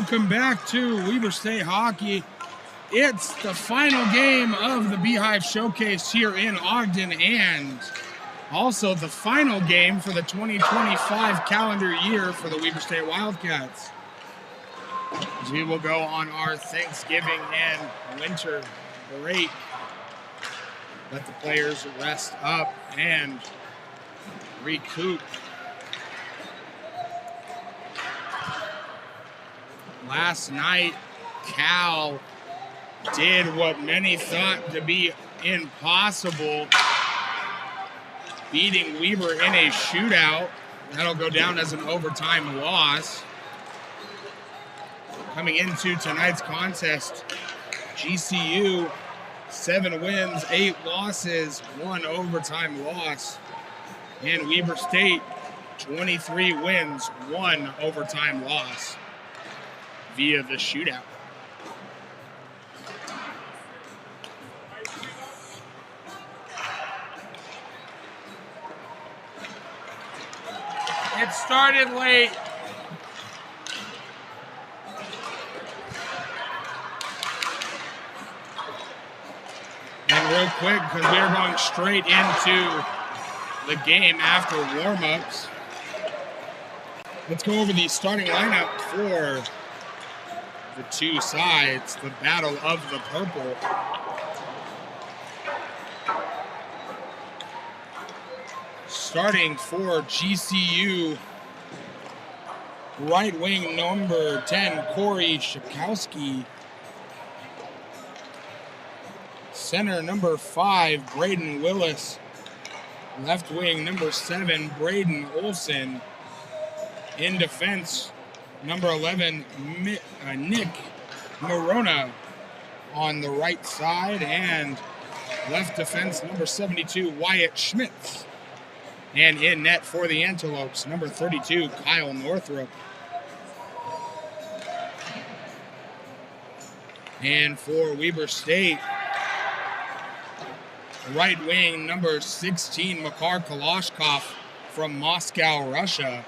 Welcome back to Weber State Hockey. It's the final game of the Beehive Showcase here in Ogden, and also the final game for the 2025 calendar year for the Weber State Wildcats. As we will go on our Thanksgiving and winter break. Let the players rest up and recoup. Last night, Cal did what many thought to be impossible, beating Weber in a shootout. That'll go down as an overtime loss. Coming into tonight's contest, GCU, 7 wins, 8 losses, 1 overtime loss. And Weber State, 23 wins, 1 overtime loss via the shootout. It started late. And real quick, because we're going straight into the game after warm-ups, let's go over the starting lineup for the two sides, the battle of the purple. Starting for GCU, right wing number 10, Corey Shakowski. Center number 5, Braden Willis. Left wing number 7, Braden Olson. In defense, number 11, Nick Morona on the right side. And left defense, number 72, Wyatt Schmitz. And in net for the Antelopes, number 32, Kyle Northrup. And for Weber State, right wing, number 16, Makar Kalashkov from Moscow, Russia.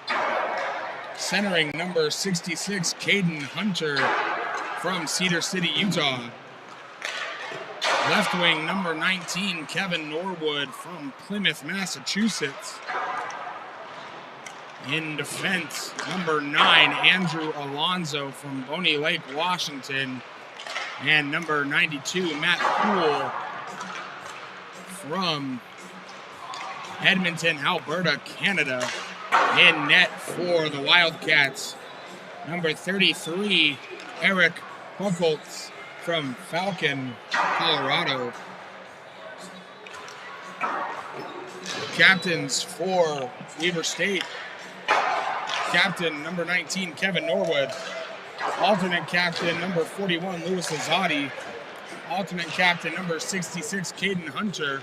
Centering, number 66, Caden Hunter from Cedar City, Utah. Left wing, number 19, Kevin Norwood from Plymouth, Massachusetts. In defense, number 9, Andrew Alonzo from Boney Lake, Washington. And number 92, Matt Poole from Edmonton, Alberta, Canada. In net for the Wildcats, number 33, Eric Buchholz from Falcon, Colorado. Captains for Weber State, captain number 19, Kevin Norwood. Alternate captain number 41, Louis Azadi. Alternate captain number 66, Caden Hunter.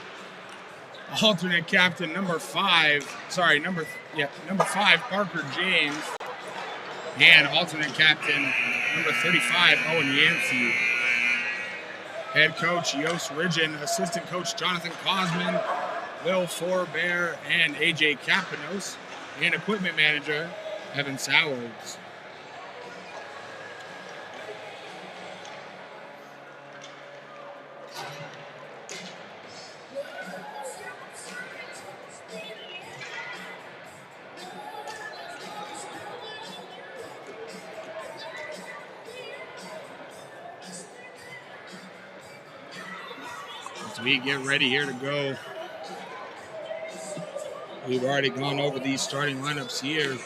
Alternate captain number 5, Parker James. And alternate captain number 35, Owen Yancey. Head coach Yost Ridgen, assistant coach Jonathan Cosman, Will Forbear, and AJ Kapanos, and equipment manager Evan Sowards. We get ready here to go. We've already gone over these starting lineups here.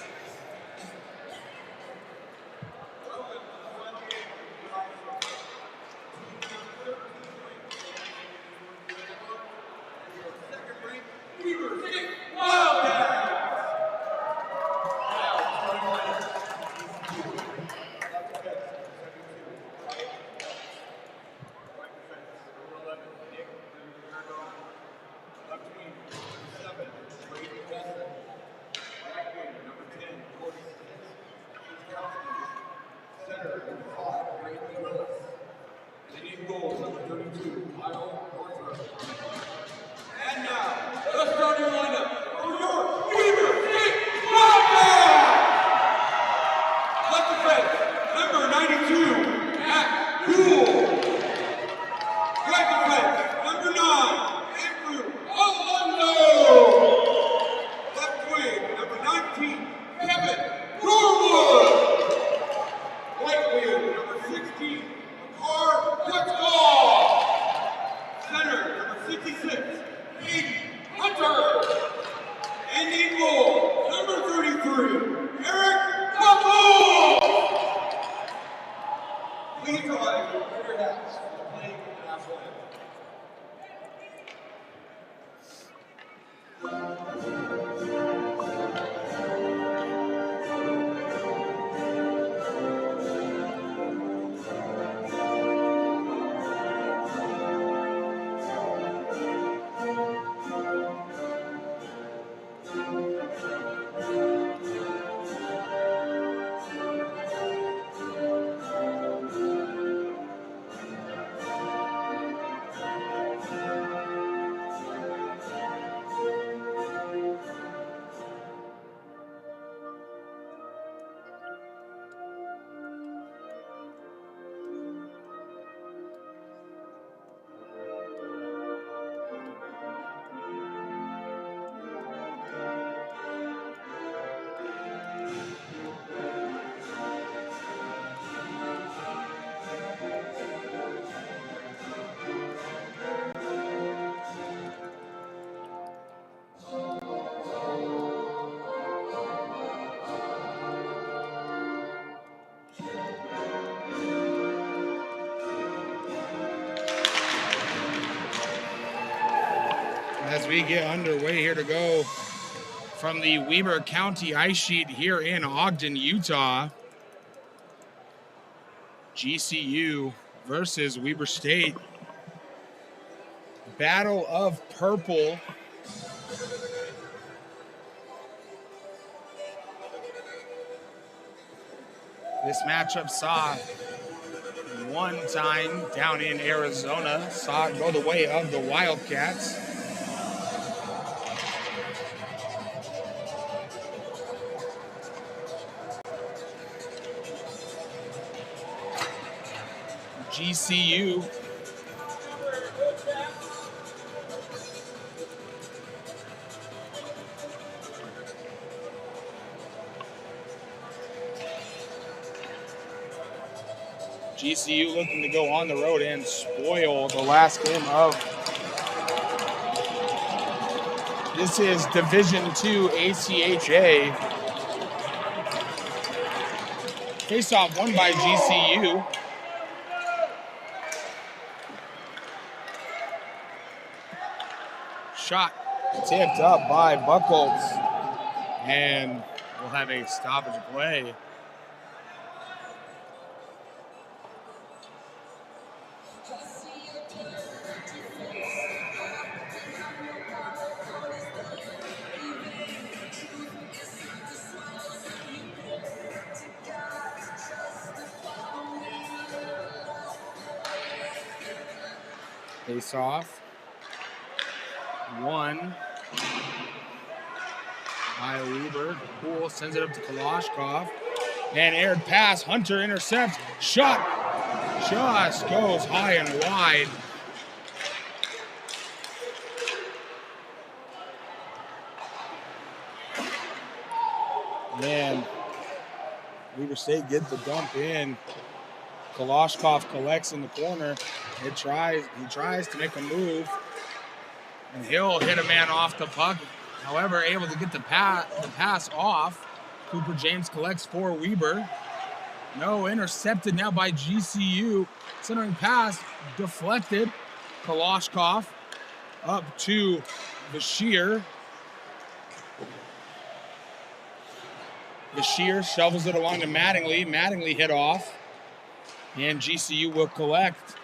Number 90. Please provide your hats for playing halfway. As we get underway here to go from the Weber County ice sheet here in Ogden, Utah. GCU versus Weber State. Battle of Purple. This matchup saw one time down in Arizona, saw it go the way of the Wildcats. GCU looking to go on the road and spoil the last game of this is Division II ACHA. Face-off won by GCU. Shot tipped up by Buckles, and we'll have a stoppage play. Face off. One by Weber. Poole sends it up to Kalashkov. And aired pass. Hunter intercepts. Shot just goes high and wide. Man, Weber State gets the dump in. Kalashkov collects in the corner. He tries to make a move, and he'll hit a man off the puck. However, able to get the pass off. Cooper James collects for Weber. No, intercepted now by GCU. Centering pass deflected. Kalashkov up to Bashir. Bashir shovels it along to Mattingly. Mattingly hit off, and GCU will collect.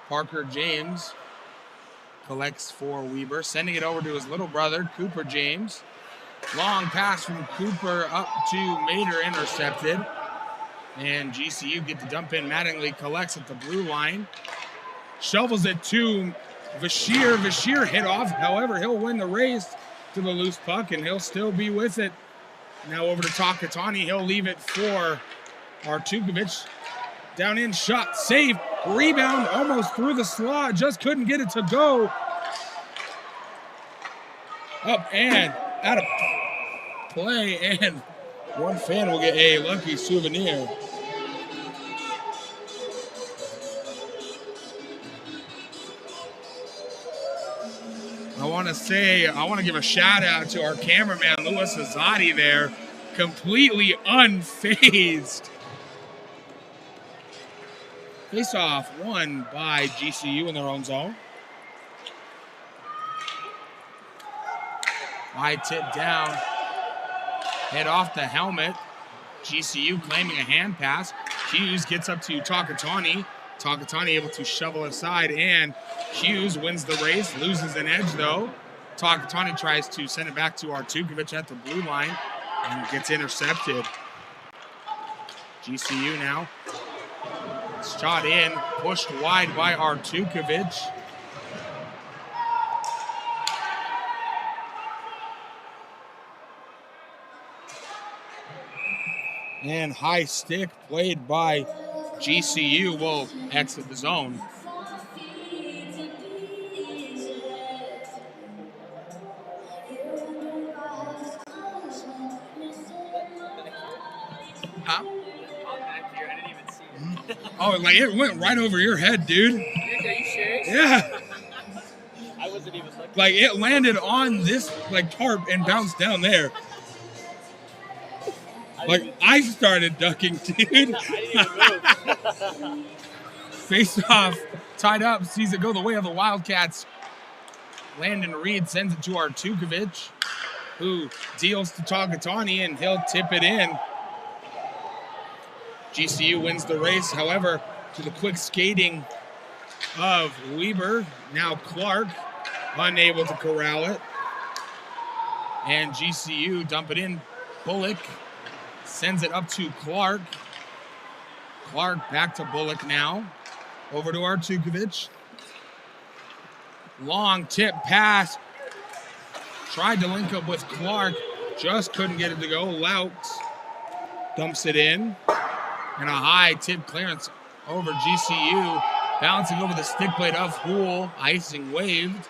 Parker James collects for Weber, sending it over to his little brother, Cooper James. Long pass from Cooper up to Mader, intercepted. And GCU get the dump in. Mattingly collects at the blue line. Shovels it to Bashir. Bashir hit off. However, he'll win the race to the loose puck, and he'll still be with it. Now over to Takatani. He'll leave it for Artukovic. Down in, shot, save, rebound, almost through the slot, just couldn't get it to go. Up and out of play, and one fan will get a lucky souvenir. I want to give a shout out to our cameraman, Louis Azadi there. completely unfazed. Face off won by GCU in their own zone. Wide tip down, head off the helmet. GCU claiming a hand pass. Hughes gets up to Takatani. Takatani able to shovel aside, and Hughes wins the race, loses an edge though. Takatani tries to send it back to Artukovic at the blue line and gets intercepted. GCU now. Shot in, pushed wide by Artukovic. And high stick played by GCU will exit the zone. Huh? Oh, like it went right over your head, dude. Are you serious? Yeah. I wasn't even looking. Like it landed on this like tarp and bounced down there. Like I started ducking, dude. I didn't even move. Face off, tied up, sees it go the way of the Wildcats. Landon Reed sends it to Artukovic, who deals to Takatani, and he'll tip it in. GCU wins the race, however, to the quick skating of Weber. Now Clark, unable to corral it. And GCU dump it in. Bullock sends it up to Clark. Clark back to Bullock now. Over to Artukovic. Long tip pass. Tried to link up with Clark. Just couldn't get it to go. Louts dumps it in. And a high tip clearance over GCU. Bouncing over the stick plate of Houle. Icing waved.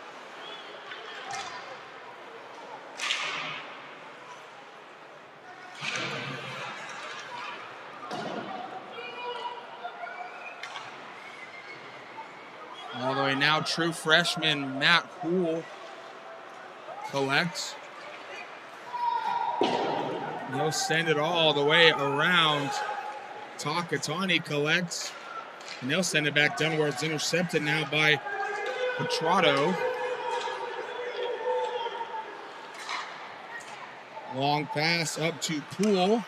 All the way now, true freshman Matt Houle collects. He'll send it all the way around. Takatani collects. And they'll send it back down where it's intercepted now by Petrato. Long pass up to Poole.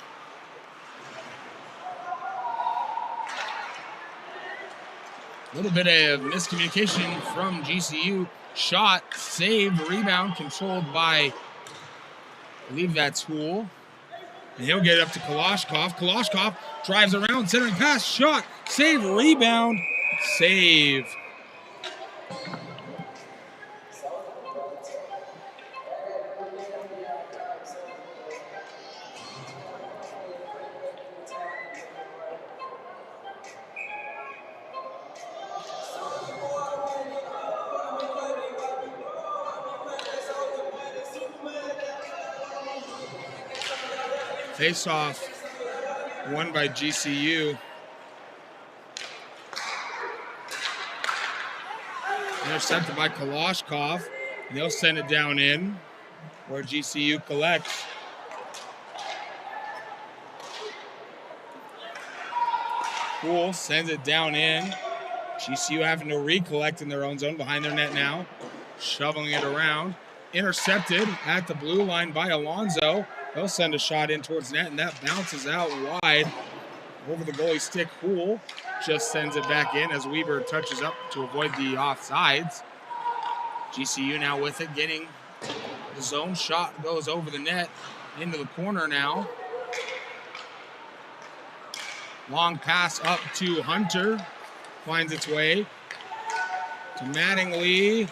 A little bit of miscommunication from GCU. Shot, saved, rebound, controlled by, I believe that's Houle. And he'll get it up to Kalashkov. Kalashkov drives around, centering pass, shot, save, rebound, save. Face-off won by GCU. Intercepted by Kalashkov. And they'll send it down in where GCU collects. Poole sends it down in. GCU having to recollect in their own zone behind their net now. Shoveling it around. Intercepted at the blue line by Alonzo. They'll send a shot in towards net, and that bounces out wide over the goalie stick. Houle just sends it back in as Weber touches up to avoid the offsides. GCU now with it, getting the zone shot, goes over the net, into the corner now. Long pass up to Hunter, finds its way to Mattingly.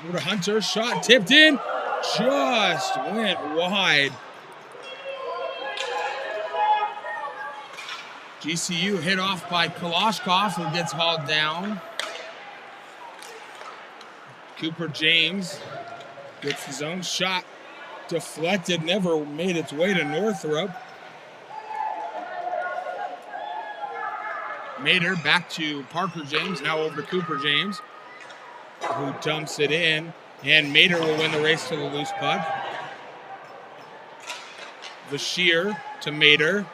Over to Hunter, shot tipped in, just went wide. GCU hit off by Kalashkov, who gets hauled down. Cooper James gets his own shot deflected, never made its way to Northrop. Mater back to Parker James, now over to Cooper James, who dumps it in, and Mater will win the race to the loose puck. Bashir to Mater.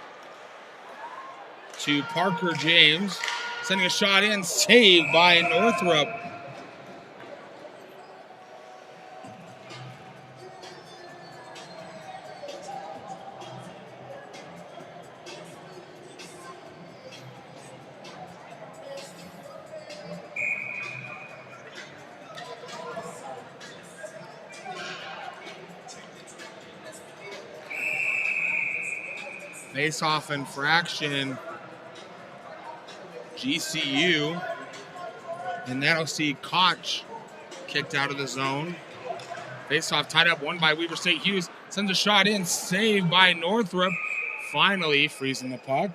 To Parker James. Sending a shot in. Saved by Northrop. Face-off infraction, GCU, and that'll see Koch kicked out of the zone. Face-off tied up, won by Weber State. Hughes sends a shot in, saved by Northrop. Finally freezing the puck.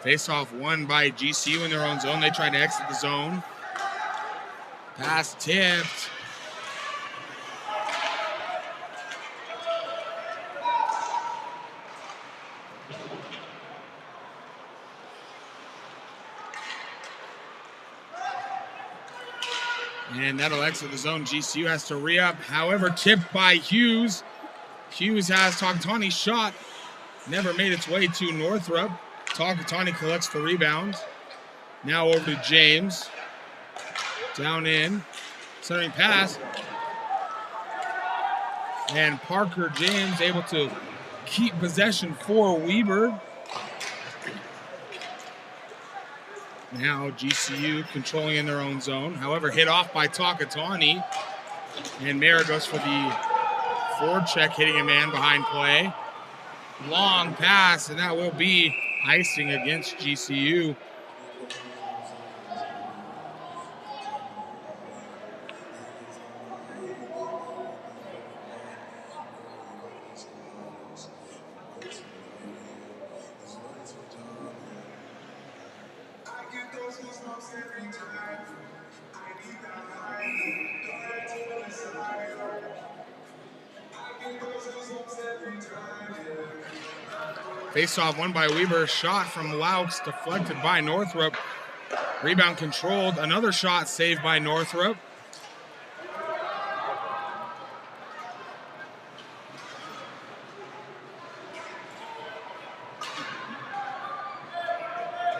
Face-off won by GCU in their own zone. They tried to exit the zone. Pass tipped. And that'll exit the zone. GCU has to re-up. However, tipped by Hughes. Hughes has Takatani's shot. Never made its way to Northrop. Takatani collects the rebound. Now over to James. Down in. Centering pass. And Parker James able to keep possession for Weber. Now GCU controlling in their own zone. However, hit off by Takatani. And Mara goes for the forecheck, hitting a man behind play. Long pass, and that will be icing against GCU. Face-off won by Weber. Shot from Laux, deflected by Northrop. Rebound controlled. Another shot saved by Northrop.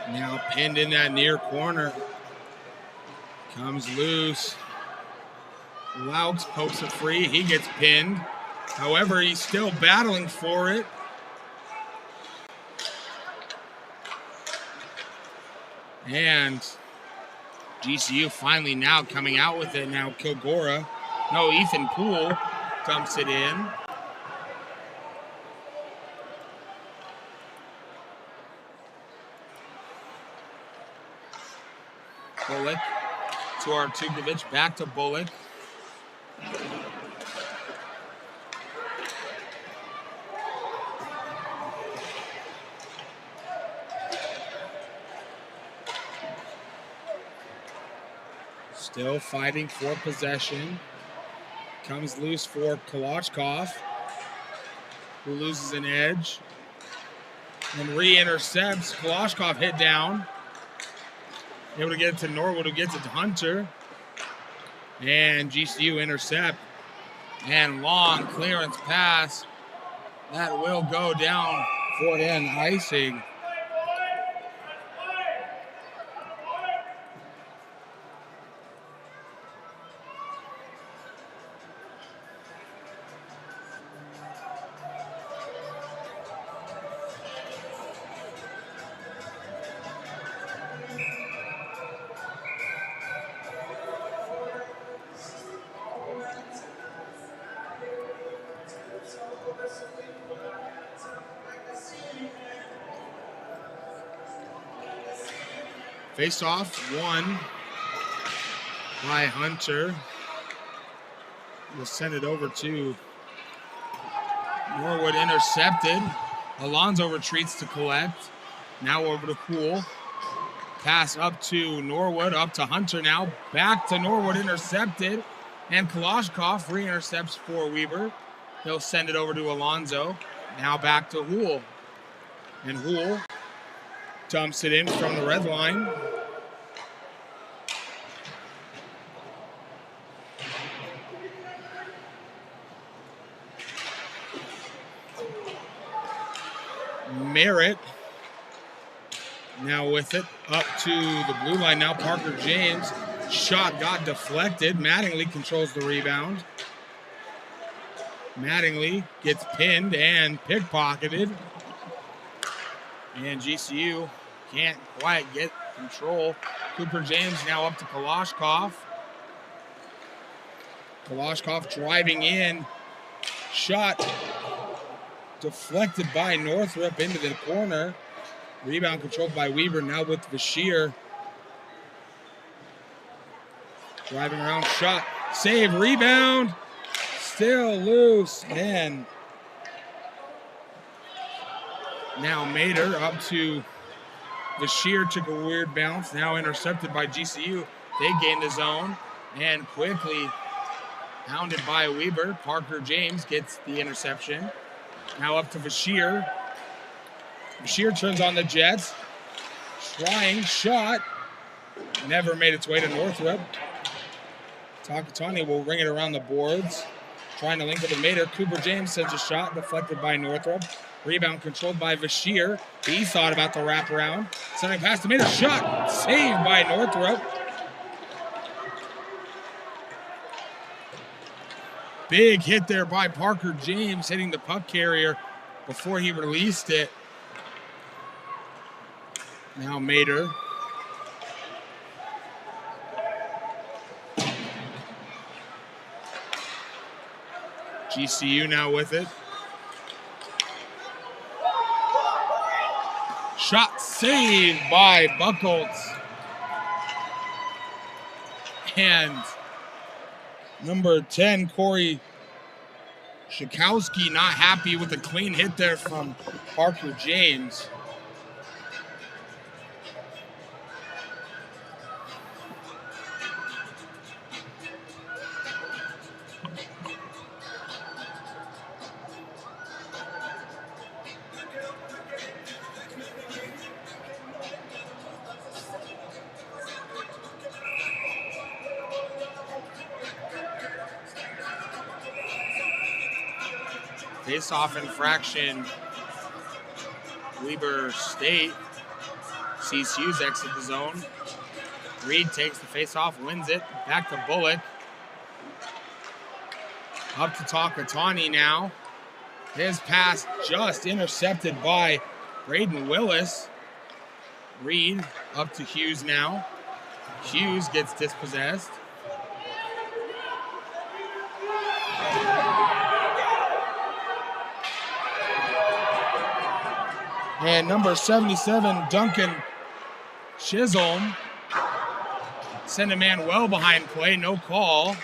Now pinned in that near corner. Comes loose. Laux pokes it free. He gets pinned. However, he's still battling for it. And GCU finally now coming out with it. Now Kilgora. No, Ethan Poole dumps it in. Bullock to Artukovic. Back to Bullock. Still fighting for possession. Comes loose for Kalashkov, who loses an edge. And re-intercepts. Kalashkov hit down. Able to get it to Norwood, who gets it to Hunter. And GCU intercept. And long clearance pass. That will go down for an icing. Face-off won by Hunter. We'll send it over to Norwood, intercepted. Alonzo retreats to collect. Now over to Poole. Pass up to Norwood, up to Hunter now. Back to Norwood, intercepted. And Kalashkov re-intercepts for Weber. He'll send it over to Alonzo. Now back to Houle. And Houle dumps it in from the red line. Merritt now with it up to the blue line. Now Parker James. Shot got deflected. Mattingly controls the rebound. Mattingly gets pinned and pickpocketed. And GCU can't quite get control. Cooper James now up to Kalashkov. Kalashkov driving in. Shot deflected by Northrup into the corner. Rebound controlled by Weber, now with Bashir. Driving around, shot, save, rebound. Still loose, and now Mater up to Bashir, took a weird bounce, now intercepted by GCU. They gain the zone, and quickly hounded by Weber. Parker James gets the interception. Now up to Bashir. Bashir turns on the Jets. Trying, shot. Never made its way to Northrup. Takatani will ring it around the boards. Trying to link with the Mater. Cooper James sends a shot, deflected by Northrup. Rebound controlled by Bashir. He thought about the wraparound. Sending past the Mater. Shot saved by Northrup. Big hit there by Parker James, hitting the puck carrier before he released it. Now Mater. GCU now with it. Shot saved by Buckholtz. And number 10, Corey Schakowski, not happy with a clean hit there from Parker James. Face-off infraction. Weber State sees Hughes exit the zone. Reed takes the face-off, wins it. Back to Bullock. Up to Takatani now. His pass just intercepted by Braden Willis. Reed up to Hughes now. Hughes gets dispossessed. And number 77, Duncan Chisholm, sent a man well behind play, no call.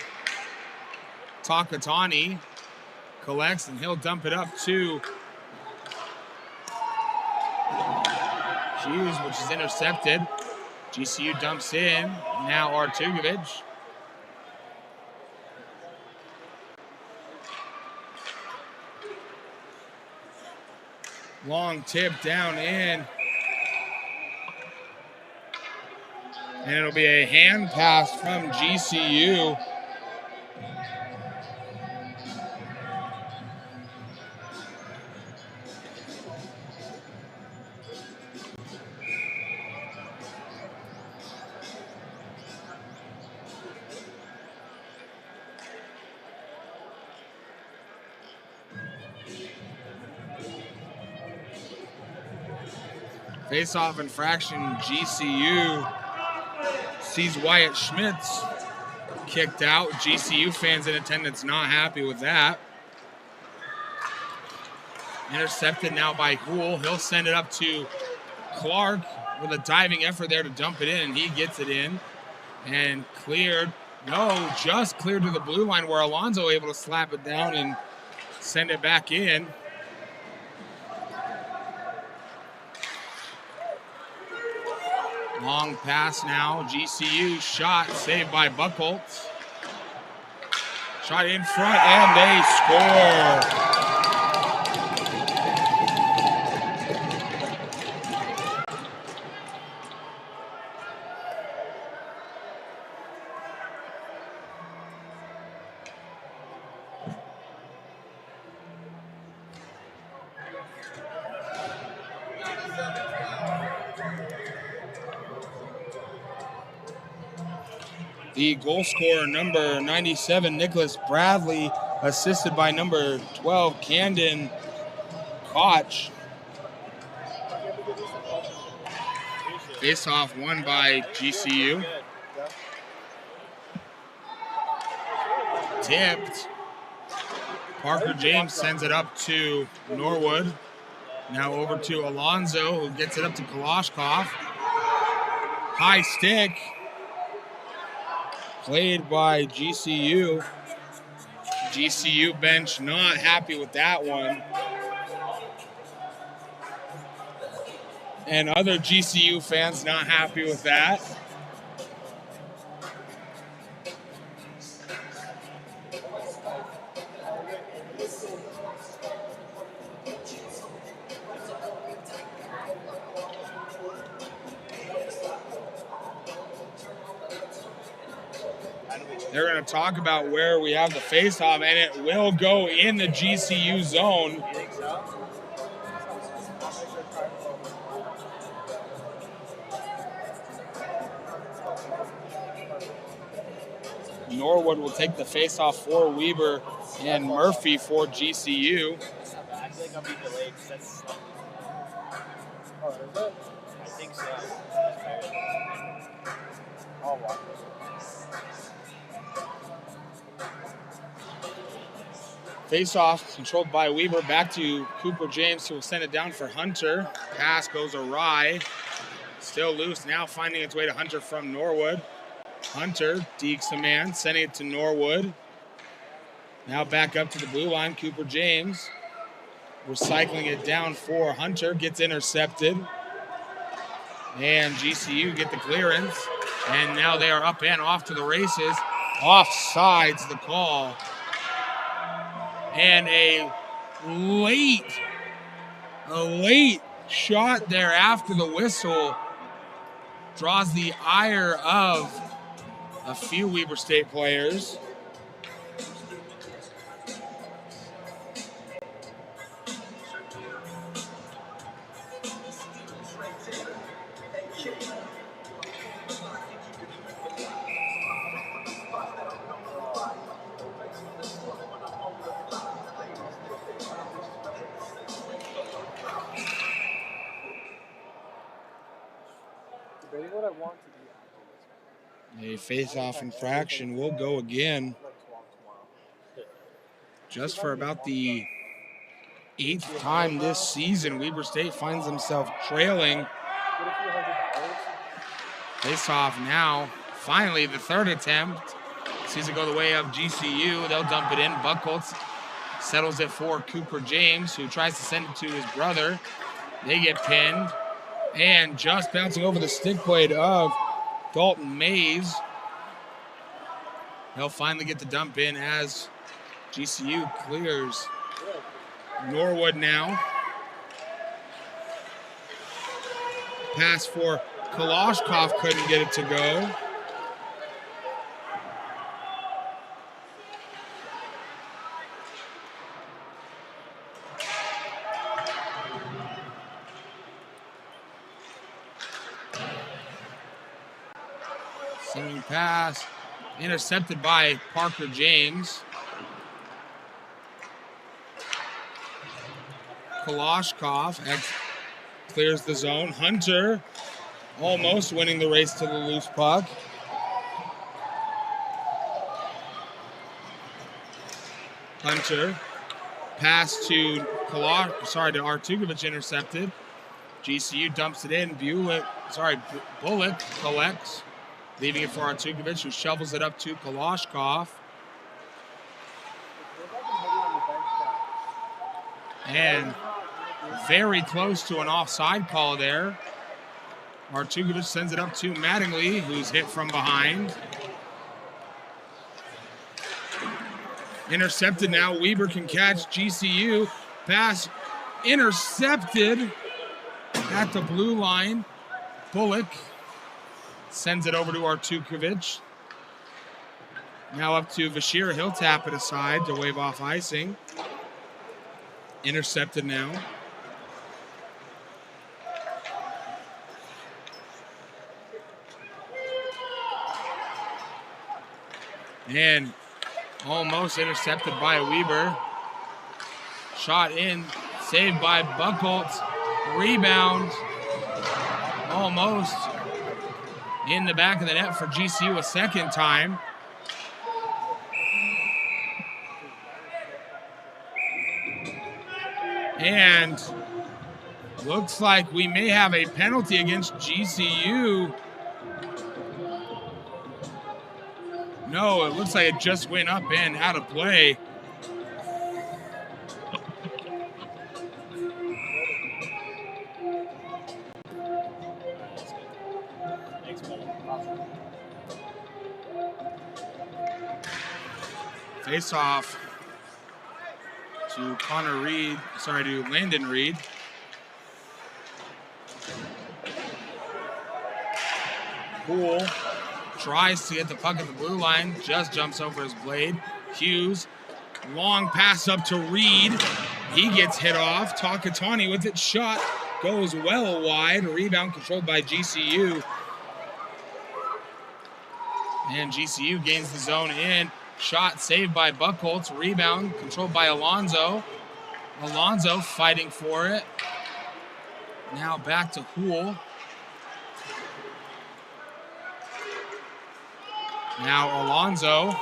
Takatani collects and he'll dump it up to Hughes, which is intercepted. GCU dumps in, now Artugovic. Long tip down in. And it'll be a hand pass from GCU. Face-off infraction, GCU sees Wyatt Schmitz kicked out. GCU fans in attendance not happy with that. Intercepted now by Houle. He'll send it up to Clark with a diving effort there to dump it in, and he gets it in. And cleared. No, just cleared to the blue line where Alonzo able to slap it down and send it back in. Long pass now, GCU shot saved by Buckholtz. Shot in front and they score. The goal scorer, number 97, Nicholas Bradley, assisted by number 12, Camden Koch. Face off won by GCU. Tipped. Parker James sends it up to Norwood. Now over to Alonzo, who gets it up to Kalashkov. High stick. Played by GCU. GCU bench not happy with that one. And other GCU fans not happy with that. They're going to talk about where we have the face-off, and it will go in the GCU zone. You think so? Norwood will take the face-off for Weber and Murphy for GCU. I feel like I'll be delayed because that's. Oh, is it? I think so. I'll watch it. Face-off controlled by Weber. Back to Cooper James, who will send it down for Hunter. Pass goes awry. Still loose. Now finding its way to Hunter from Norwood. Hunter dekes a man, sending it to Norwood. Now back up to the blue line. Cooper James recycling it down for Hunter. Gets intercepted. And GCU get the clearance. And now they are up and off to the races. Offsides the call. And a late shot there after the whistle draws the ire of a few Weber State players. Debating what I want to do. A face-off infraction will go again. Just for about the 8th time this season, Weber State finds themselves trailing. Face-off now. Finally, the third attempt. Sees it go the way of GCU. They'll dump it in. Buckholz settles it for Cooper James, who tries to send it to his brother. They get pinned. And just bouncing over the stick plate of Dalton Mays. He'll finally get the dump in as GCU clears. Norwood now. Pass for Kalashkov, couldn't get it to go. Singing pass, intercepted by Parker James. Kalashkov clears the zone. Hunter almost winning the race to the loose puck. Hunter pass to Artukovic, intercepted. GCU dumps it in. Bullock collects, leaving it for Artukovic, who shovels it up to Kalashkov. And very close to an offside call there. Artukovic sends it up to Mattingly, who's hit from behind. Intercepted now. Weber can catch GCU. Pass intercepted at the blue line. Bullock sends it over to Artukovic. Now up to Bashir. He'll tap it aside to wave off icing. Intercepted now. And almost intercepted by Weber. Shot in, saved by Buchholz. Rebound, almost in the back of the net for GCU a second time. And looks like we may have a penalty against GCU. No, it looks like it just went up and out of play. Face off to to Landon Reed. Poole tries to get the puck at the blue line, just jumps over his blade. Hughes, long pass up to Reed. He gets hit off. Takatani with it, shot goes well wide. Rebound controlled by GCU. And GCU gains the zone in. Shot saved by Buchholz. Rebound controlled by Alonzo. Alonzo fighting for it. Now back to Poole. Now Alonzo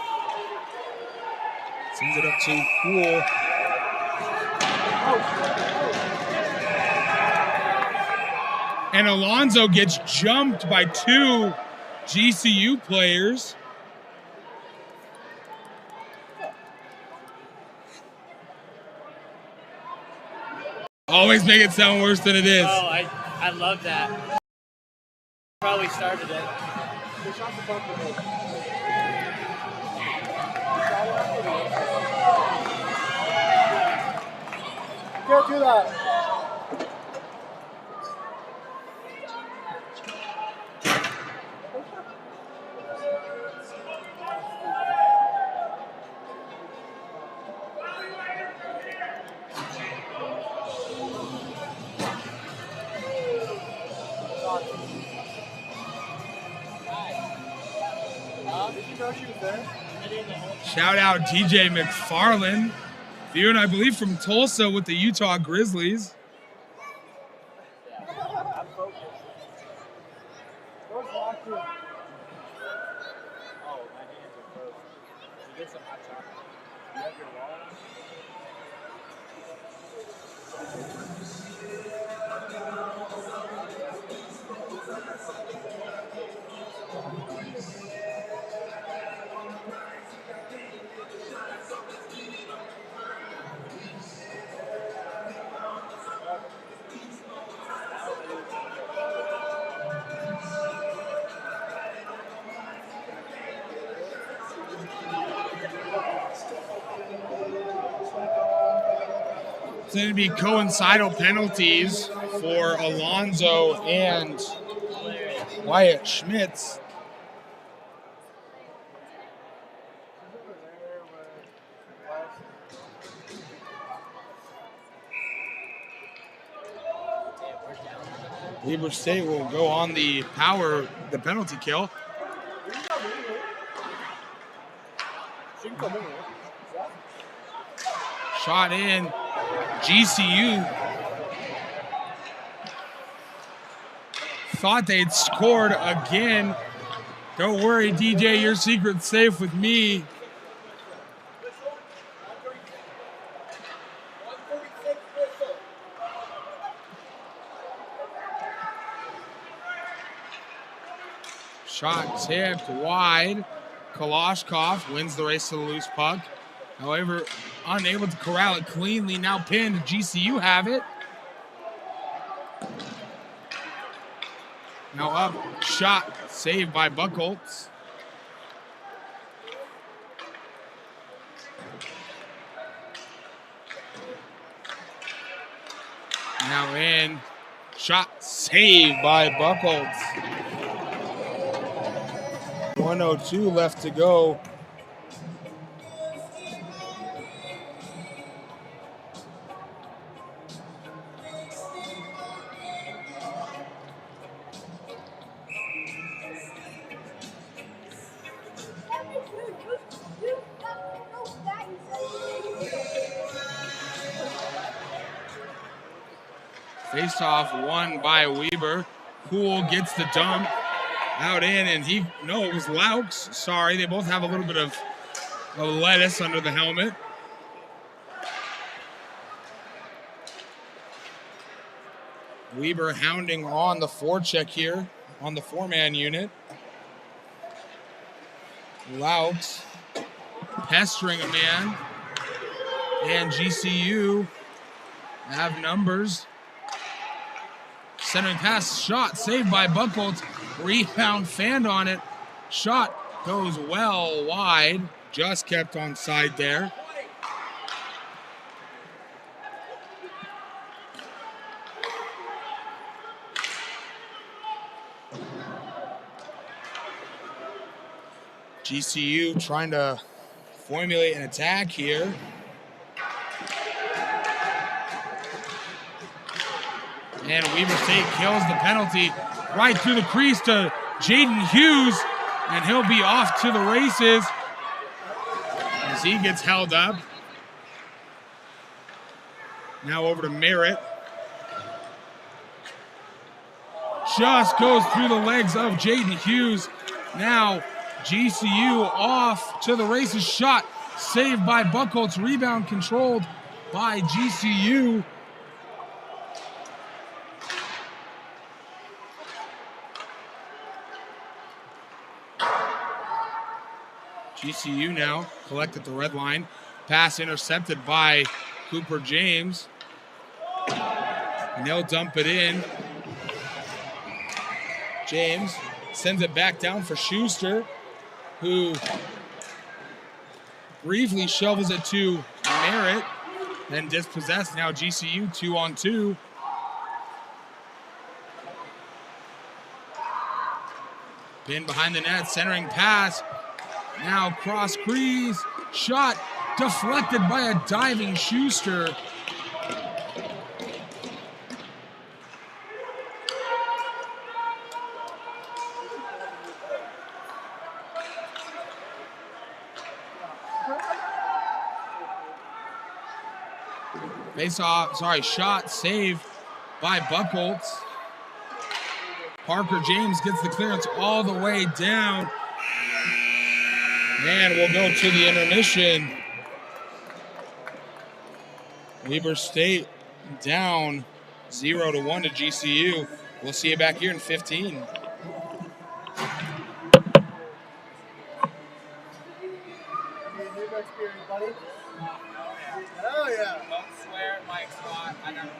sends it up to Poole. And Alonzo gets jumped by two GCU players. Always make it sound worse than it is. Oh, I love that. Probably started it. Can't do that. Shout out DJ McFarland, viewing, I believe, from Tulsa with the Utah Grizzlies. It's going to be coincidental penalties for Alonzo and Wyatt Schmitz. Weber State will go on the penalty kill. Shot in. GCU thought they'd scored again. Don't worry, DJ, your secret's safe with me. Shot tipped wide. Kalashkov wins the race to the loose puck. However, unable to corral it cleanly. Now pinned. GCU have it. Now up. Shot saved by Buchholz. Now in. Shot saved by Buchholz. 1:02 left to go. Face-off won by Weber. Poole gets the dump out in, and it was Laux. Sorry, they both have a little bit of lettuce under the helmet. Weber hounding on the forecheck here on the four-man unit. Laux pestering a man. And GCU have numbers. Centering pass, shot saved by Buchholz. Rebound fanned on it. Shot goes well wide. Just kept on side there. GCU trying to formulate an attack here. And Weber State kills the penalty right through the crease to Jaden Hughes, and he'll be off to the races as he gets held up. Now over to Merritt. Just goes through the legs of Jaden Hughes. Now GCU off to the races. Shot saved by Buchholz. Rebound controlled by GCU. GCU now collect at the red line. Pass intercepted by Cooper James. And they'll dump it in. James sends it back down for Schuster, who briefly shovels it to Merritt, then dispossessed. Now GCU 2-on-2. Pin behind the net, centering pass. Now cross crease, shot deflected by a diving Schuster. Shot saved by Buchholz. Parker James gets the clearance all the way down. And we'll go to the intermission. Weber State down 0-1 to GCU. We'll see you back here in 15. Oh yeah. Don't swear at Mike's spot. I never know.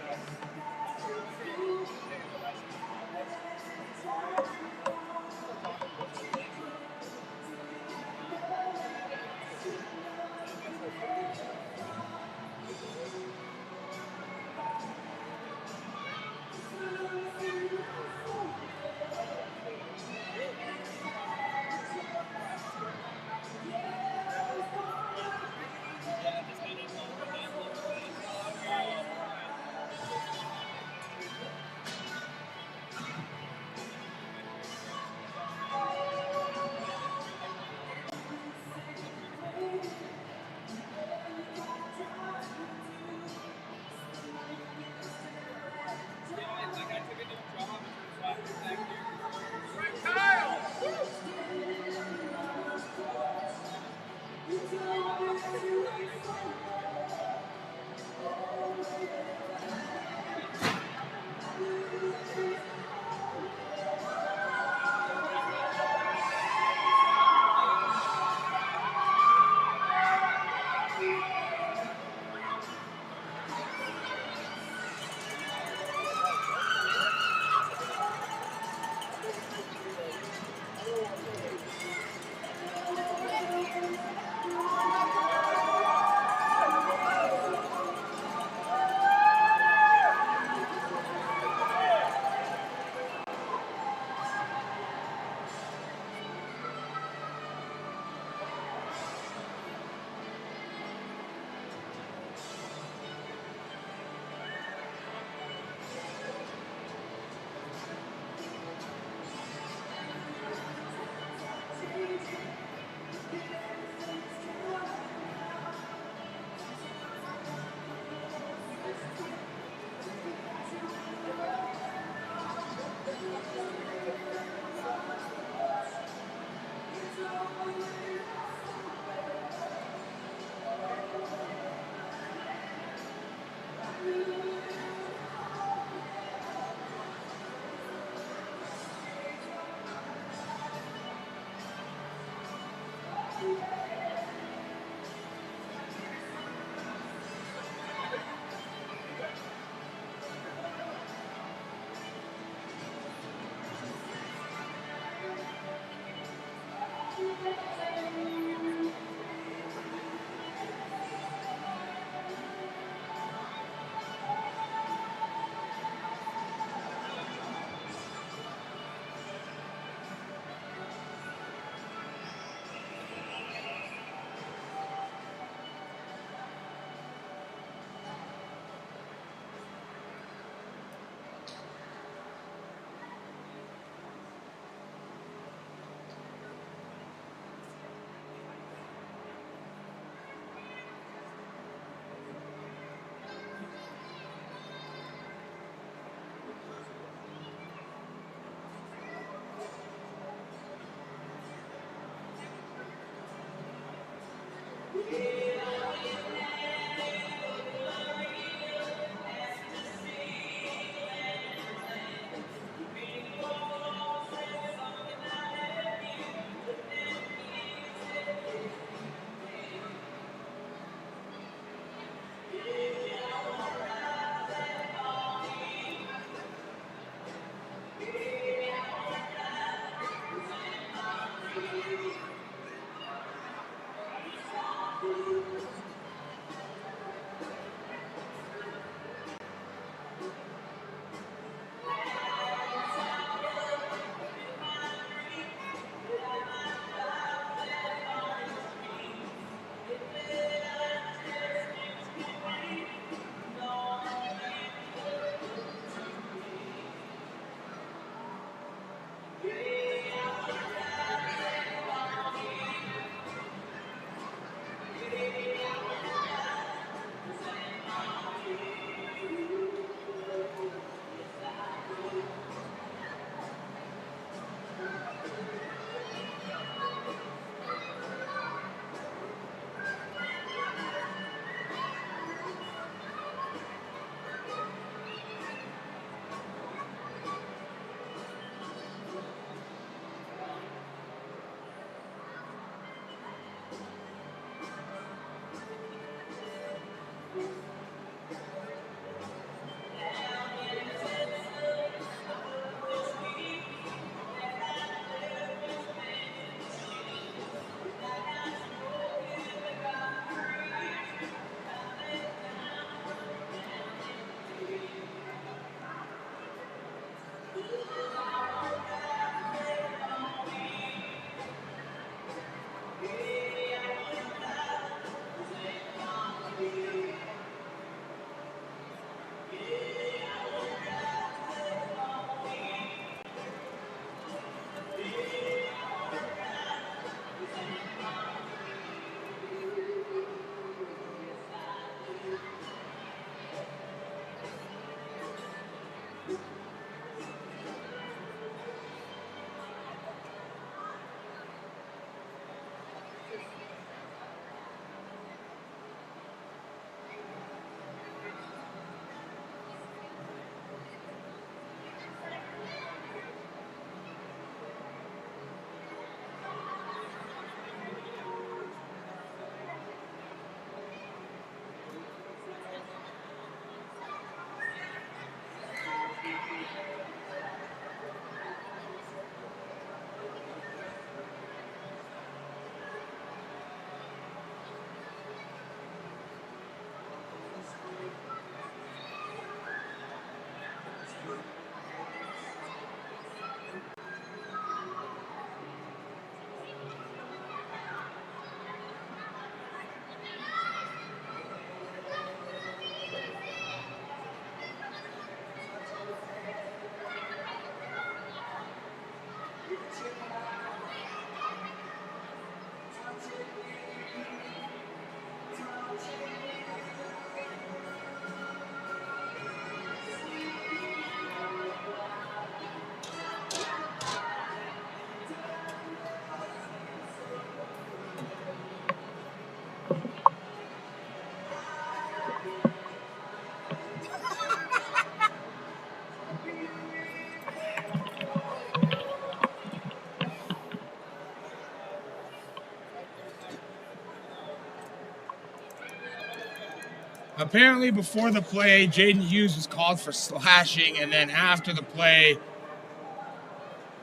Apparently, before the play, Jaden Hughes was called for slashing, and then after the play,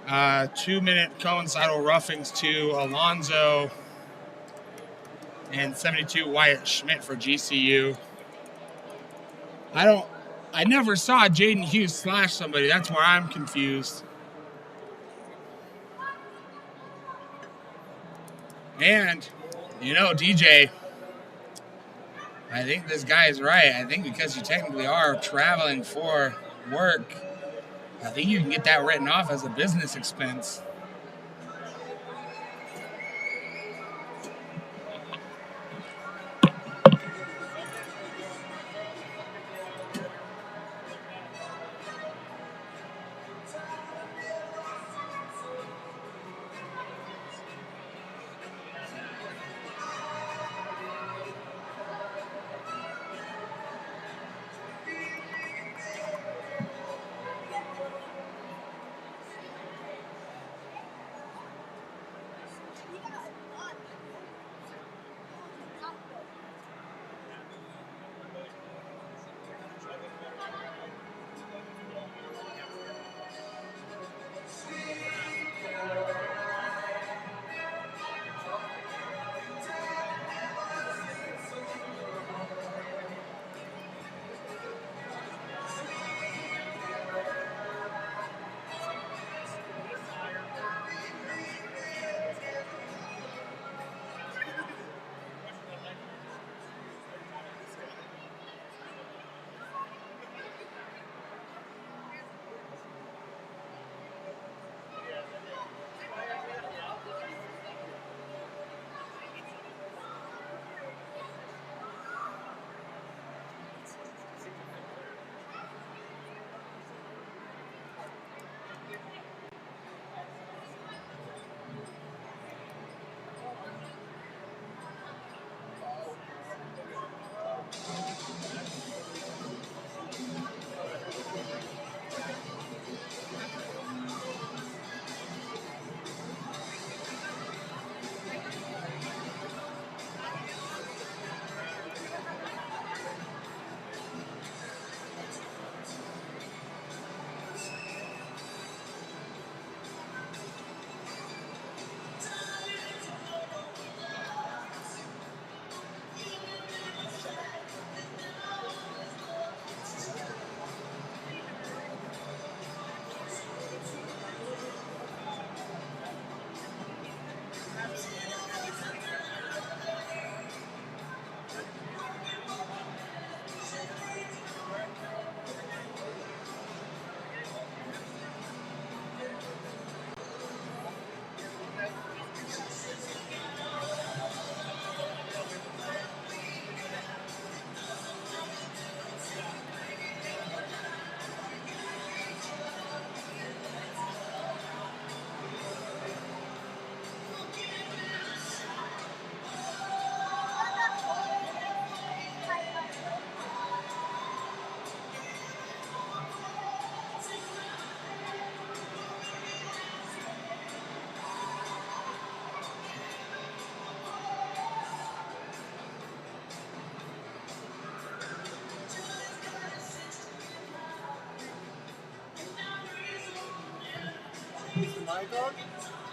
2-minute coincidental roughings to Alonzo and 72 Wyatt Schmidt for GCU. I never saw Jaden Hughes slash somebody. That's where I'm confused. And, you know, DJ, I think this guy is right. I think because you technically are traveling for work, I think you can get that written off as a business expense.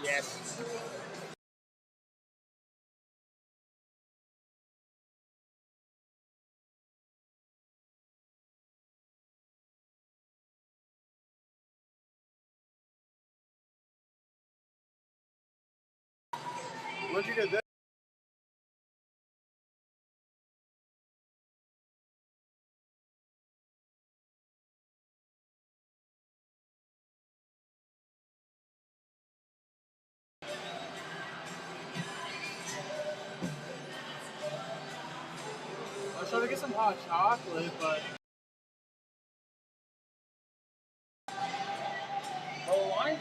Yes. What'd you get there? I was trying to get some hot chocolate, but The line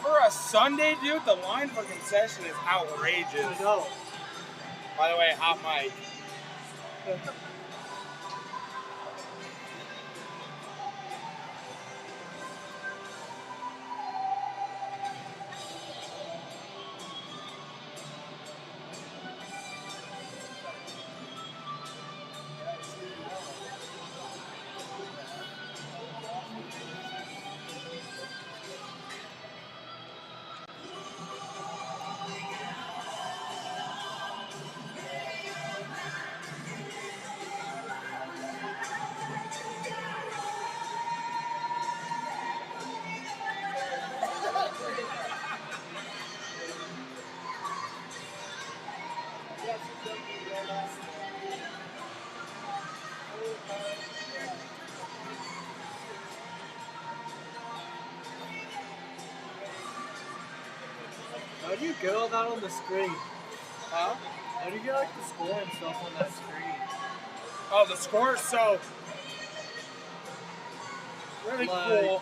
for a Sunday, dude. The line for concession is outrageous. I know. By the way, hot mic. How do you get all that on the screen? Huh? How do you get like the score and stuff on that screen? Oh, the score is so really cool.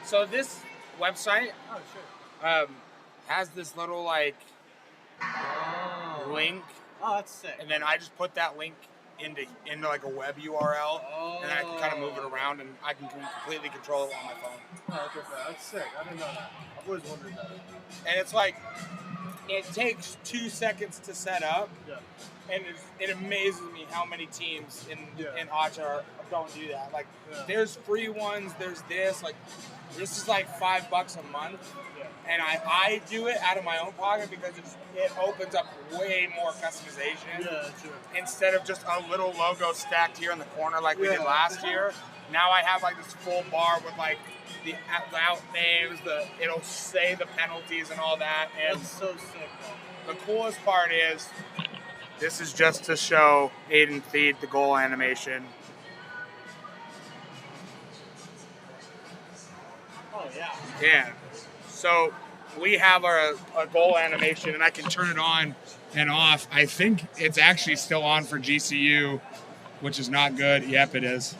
So this website Oh, sure. has this little like link, Oh, that's sick. and then I just put that link into like a web URL, and then I can kind of move it around, and I can completely control it on my phone. Oh, okay, that's sick. I didn't know that. I've always wondered that. And it's like it takes 2 seconds to set up. Yeah. And it amazes me how many teams in Ocha don't do that. Like, there's free ones, there's this. Like, this is like $5 a month. Yeah. And I do it out of my own pocket because it opens up way more customization. Yeah, true. Instead of just a little logo stacked here in the corner like we did last year. Now I have like this full bar with like the out names, it'll say the penalties and all that. And that's so sick, though. The coolest part is, this is just to show Aiden feed the goal animation. Oh, yeah. Yeah. So we have a goal animation, and I can turn it on and off. I think it's actually still on for GCU, which is not good. Yep, it is.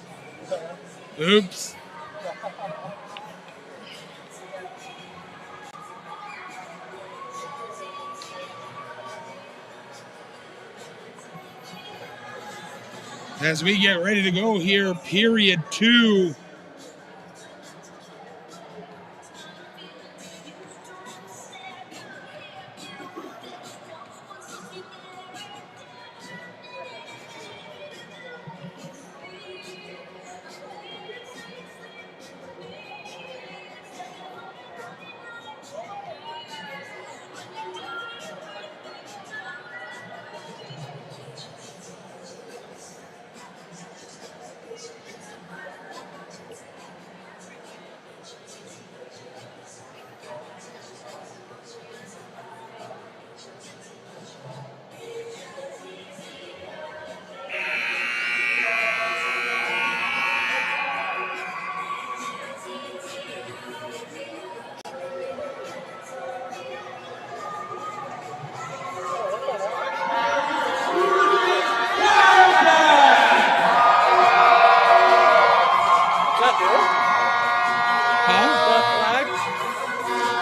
Oops. As we get ready to go here, period 2.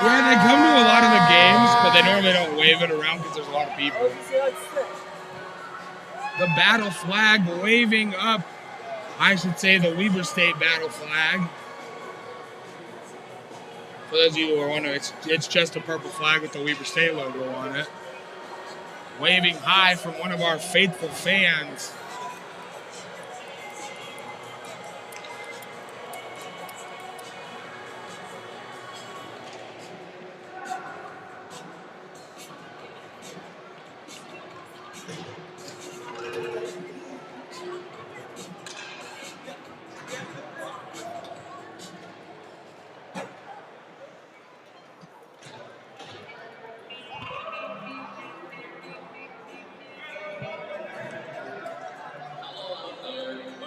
Yeah, they come to a lot of the games, but they normally don't wave it around because there's a lot of people. The battle flag waving up, I should say the Weber State battle flag. For those of you who are wondering, it's just a purple flag with the Weber State logo on it. Waving high from one of our faithful fans.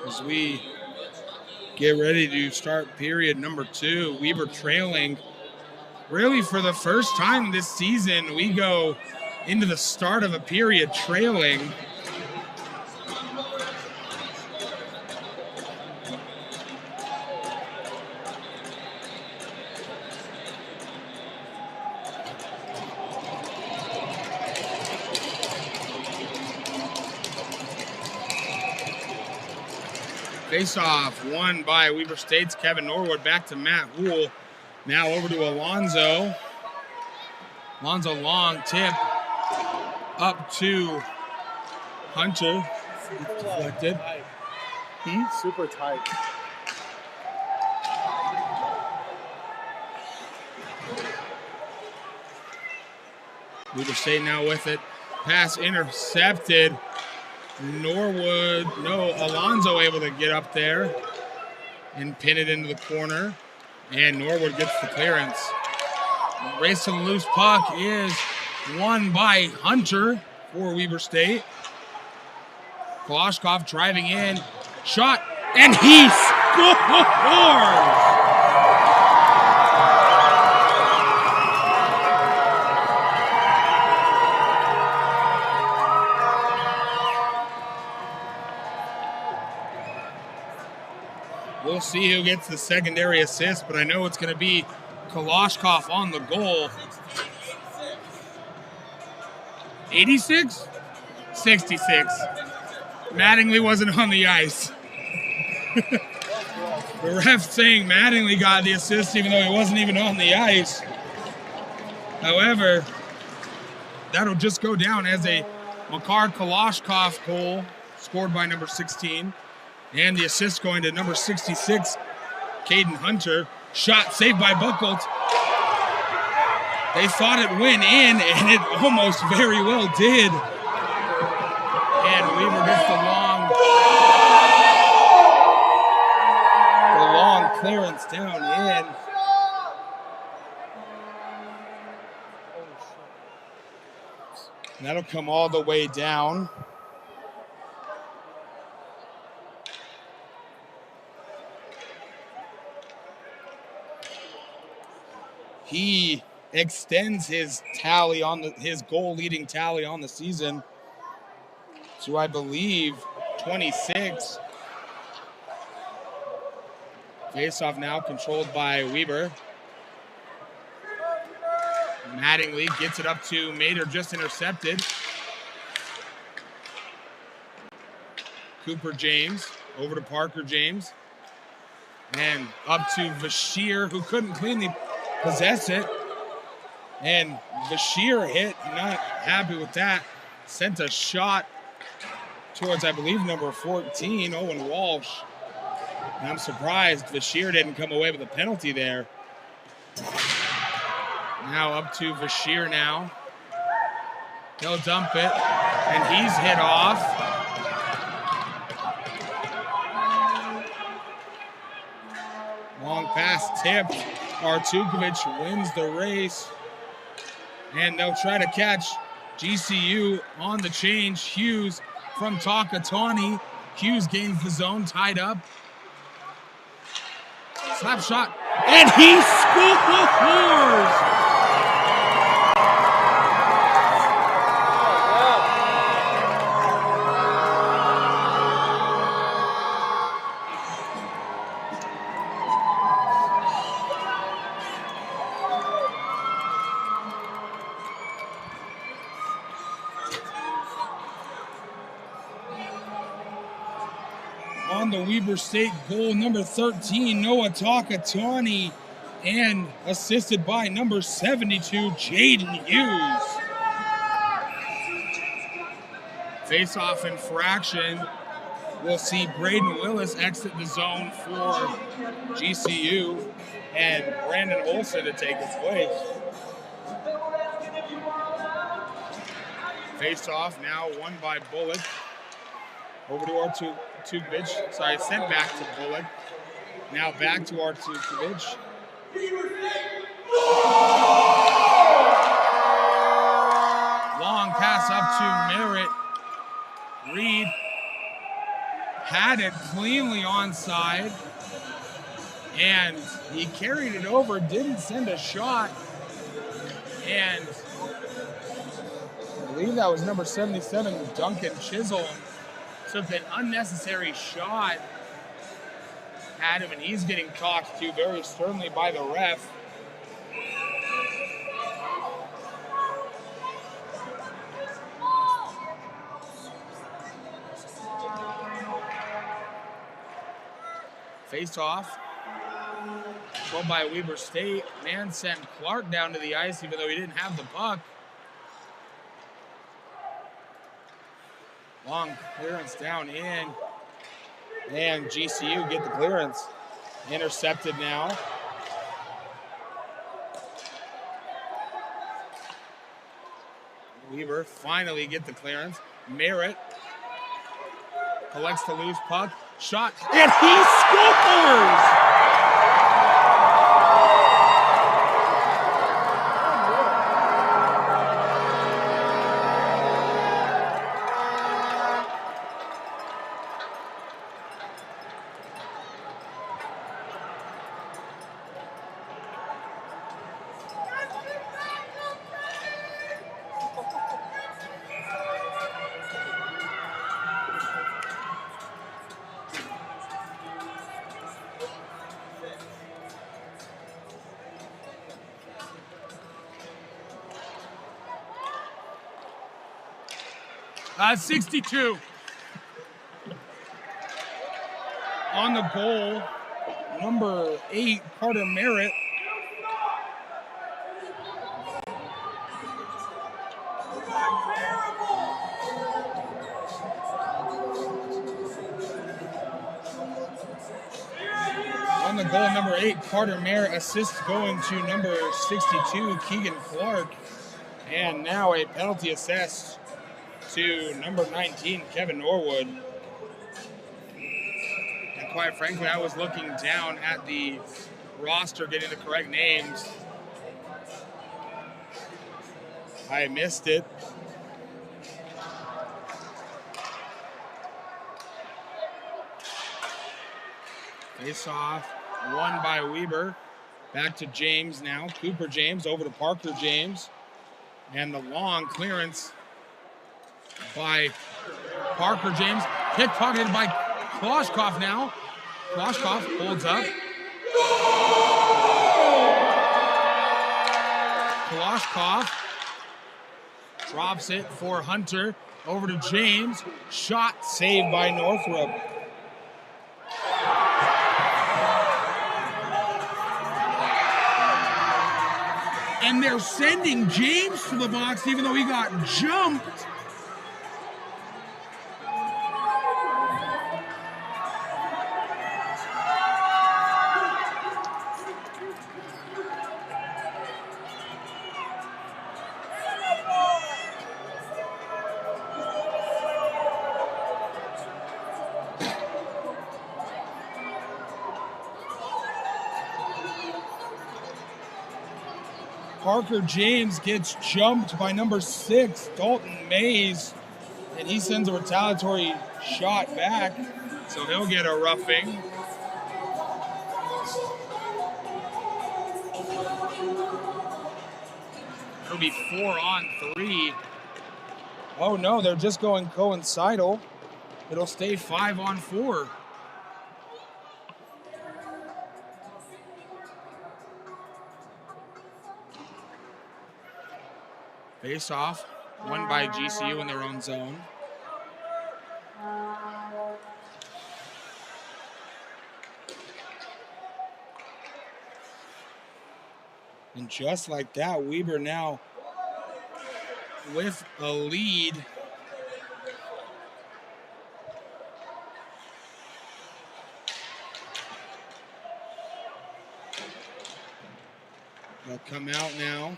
As we get ready to start period number 2, Weber trailing. Really, for the first time this season, we go into the start of a period trailing. Face-off won by Weber State's Kevin Norwood, back to Matt Houle. Now over to Alonzo. Alonzo long tip up to Hunter. Deflected. Super tight. Weber State now with it. Pass intercepted. Norwood, no, Alonzo able to get up there and pin it into the corner. And Norwood gets the clearance. Race to the loose puck is won by Hunter. for Weber State. Kalashnikov driving in, shot, and he scores! We'll see who gets the secondary assist, but I know it's going to be Kalashnikov on the goal. 86? 66. Mattingly wasn't on the ice. The ref saying Mattingly got the assist even though he wasn't even on the ice. However, that'll just go down as a Makar Kalashnikov goal scored by number 16. And the assist going to number 66, Caden Hunter. Shot saved by Buchholz. They thought it went in, and it almost very well did. And Weaver gets the long clearance down in. And that'll come all the way down. He extends his tally on his goal-leading tally on the season to, I believe, 26. Face-off now controlled by Weber. Mattingly gets it up to Mater, just intercepted. Cooper James over to Parker James. And up to Bashir, who couldn't cleanly possess it. And Bashir hit, not happy with that. Sent a shot towards, I believe, number 14, Owen Walsh. And I'm surprised Bashir didn't come away with a penalty there. Now up to Bashir now. He'll dump it, and he's hit off. Long pass tipped. Artukovic wins the race. And they'll try to catch GCU on the change. Hughes from Takatani. Hughes gains the zone, tied up. Slap shot, and he scores! On the Weber State goal, number 13, Noah Takatani, and assisted by number 72, Jaden Hughes. Face-off infraction. We'll see Braden Willis exit the zone for GCU and Brandon Olson to take his place. Face-off now won by Bullock. Over to Artukovic. Sorry, sent back to Bullock. Now back to Artukovic. Long pass up to Merritt. Reed had it cleanly onside. And he carried it over, didn't send a shot. And I believe that was number 77, Duncan Chisholm. Took an unnecessary shot at him, and he's getting talked to very sternly by the ref. Face off. Controlled by Weber State. Man sent Clark down to the ice even though he didn't have the puck. Long clearance down in, and GCU get the clearance. Intercepted now. Weber finally get the clearance. Merritt collects the loose puck. Shot, and he scores! 62. On the goal, number 8, Carter Merritt. On the goal, number 8, Carter Merritt. Assist going to number 62, Keegan Clark. And now a penalty assessed to number 19, Kevin Norwood. And quite frankly, I was looking down at the roster, getting the correct names. I missed it. Face off, won by Weber. Back to James now. Cooper James over to Parker James. And the long clearance by Parker James. Pickpocketed by Kloshkov now. Kloshkov holds up. Kloshkov drops it for Hunter. Over to James. Shot saved by Northrop. And they're sending James to the box even though he got jumped. Parker James gets jumped by number 6, Dalton Mays, and he sends a retaliatory shot back, so he'll get a roughing. It'll be 4-on-3. Oh no, they're just going coincidal. It'll stay 5-on-4. Face off, won by GCU in their own zone. And just like that, Weber now with a lead. They'll come out now.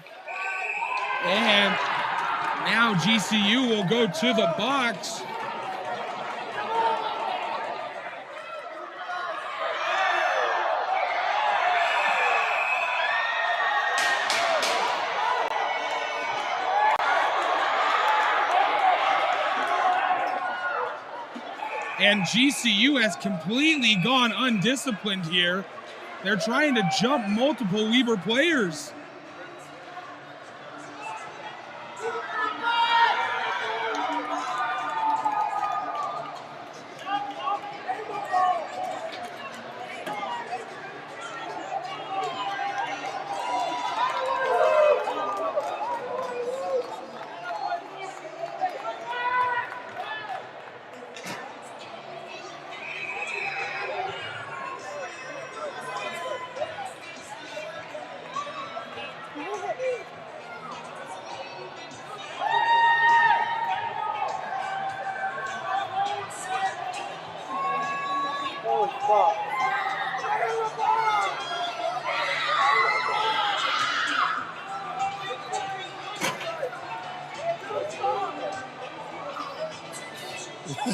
And now GCU will go to the box. And GCU has completely gone undisciplined here. They're trying to jump multiple Weber players.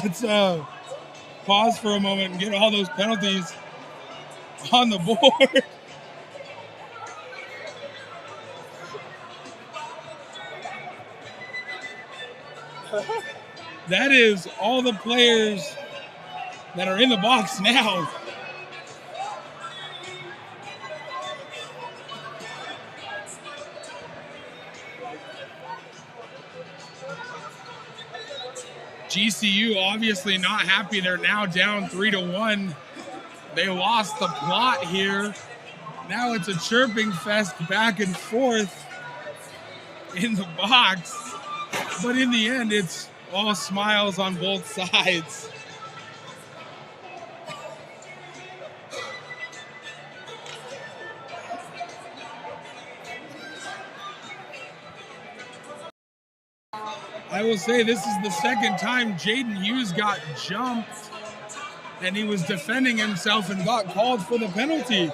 Let's pause for a moment and get all those penalties on the board. That is all the players that are in the box now. GCU obviously not happy. They're now down 3-1. They lost the plot here. Now it's a chirping fest back and forth in the box. But in the end, it's all smiles on both sides. I will say this is the second time Jaden Hughes got jumped and he was defending himself and got called for the penalty.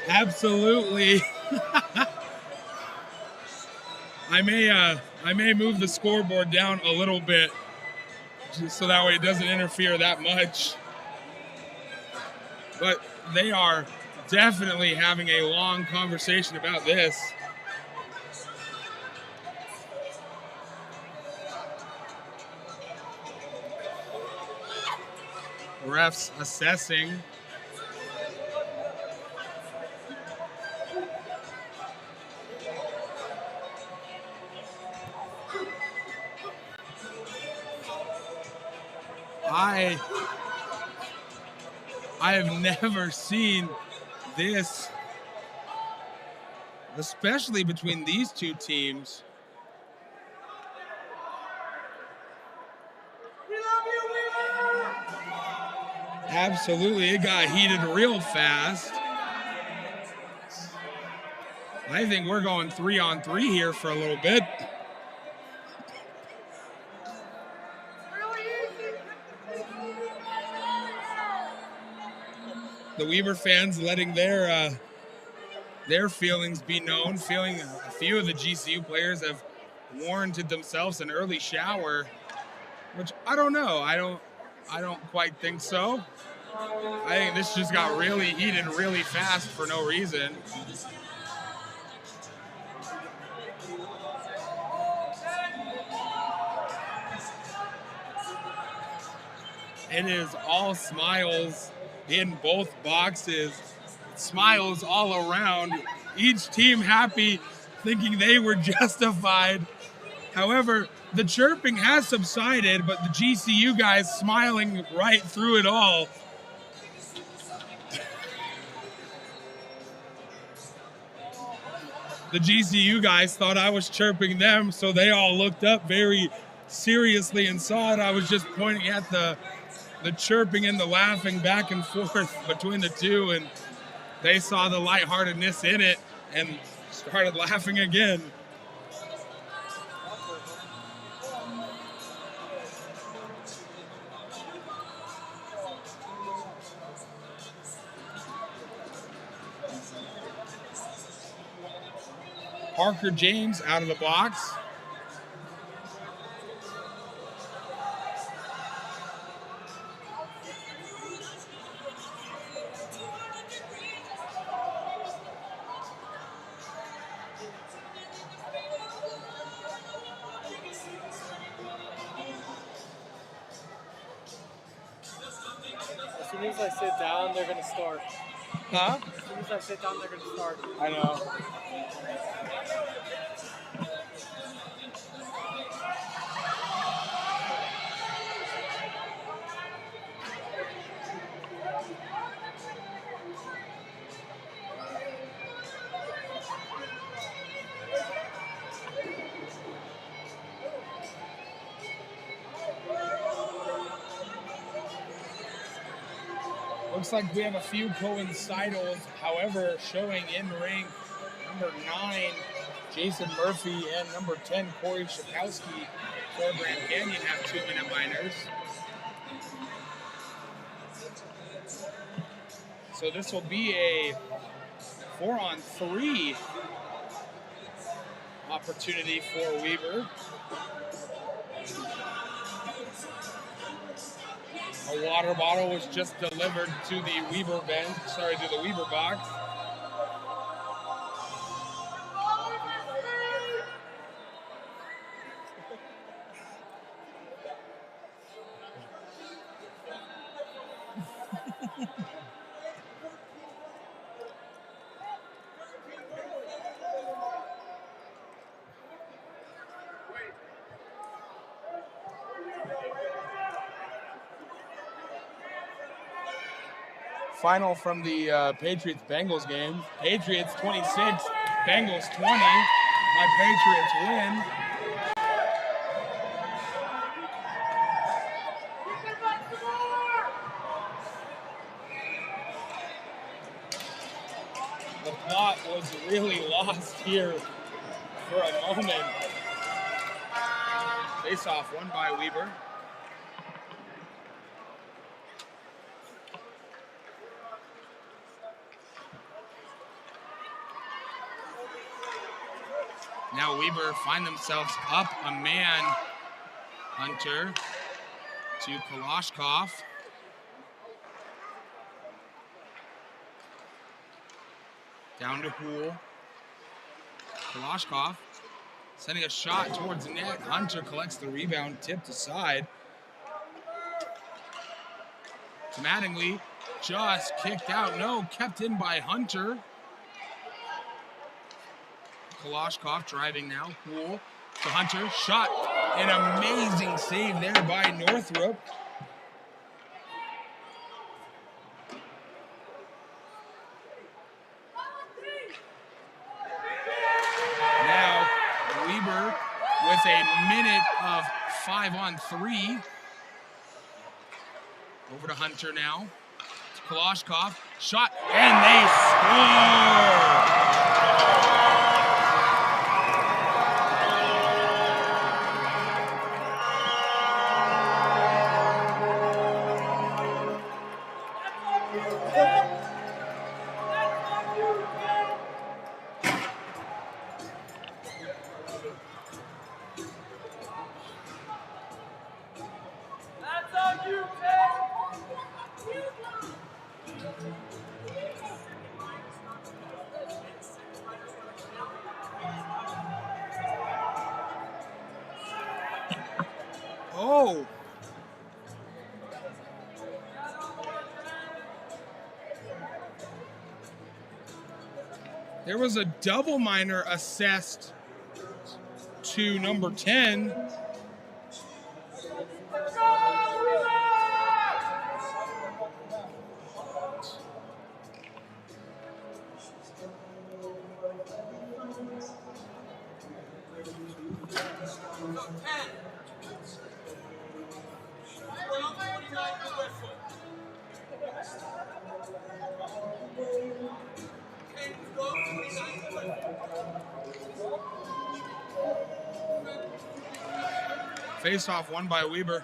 Absolutely. I may move the scoreboard down a little bit just so that way it doesn't interfere that much. But they are definitely having a long conversation about this. Refs assessing. I have never seen this, especially between these two teams. Absolutely, it got heated real fast. I think we're going 3-on-3 here for a little bit. The Weber fans letting their feelings be known. Feeling a few of the GCU players have warranted themselves an early shower, which I don't know. I don't quite think so. I think this just got really heated really fast for no reason. It is all smiles in both boxes. Smiles all around. Each team happy, thinking they were justified. However, the chirping has subsided, but the GCU guys smiling right through it all. The GCU guys thought I was chirping them, so they all looked up very seriously and saw it. I was just pointing at the chirping and the laughing back and forth between the two, and they saw the lightheartedness in it and started laughing again. Parker James out of the box. As soon as I sit down, they're gonna start. Huh? As soon as I sit down, they're gonna start. I know. Looks like we have a few coincidals, however, showing in ring number 9, Jason Murphy, and number 10, Corey Shakowski for Grand Canyon have 2-minute minors. So this will be a 4-on-3 opportunity for Weber. A water bottle was just delivered to the Weber bench, to the Weber box. final from the Patriots-Bengals game. Patriots 26, Bengals 20. My Patriots win. The plot was really lost here for a moment. Face off won by Weber. Now Weber find themselves up a man. Hunter to Kalashkov. Down to Hool. Kalashkov sending a shot towards the net. Hunter collects the rebound, tipped aside. Mattingly just kicked out. No, kept in by Hunter. Kalashkov driving now. Hool to Hunter. Shot. An amazing save there by Northrop. Now Weber with a minute of 5-on-3. Over to Hunter now. To Kalashkov. Shot, and they score! Oh! There was a double minor assessed to number 10. Face-off won by Weber.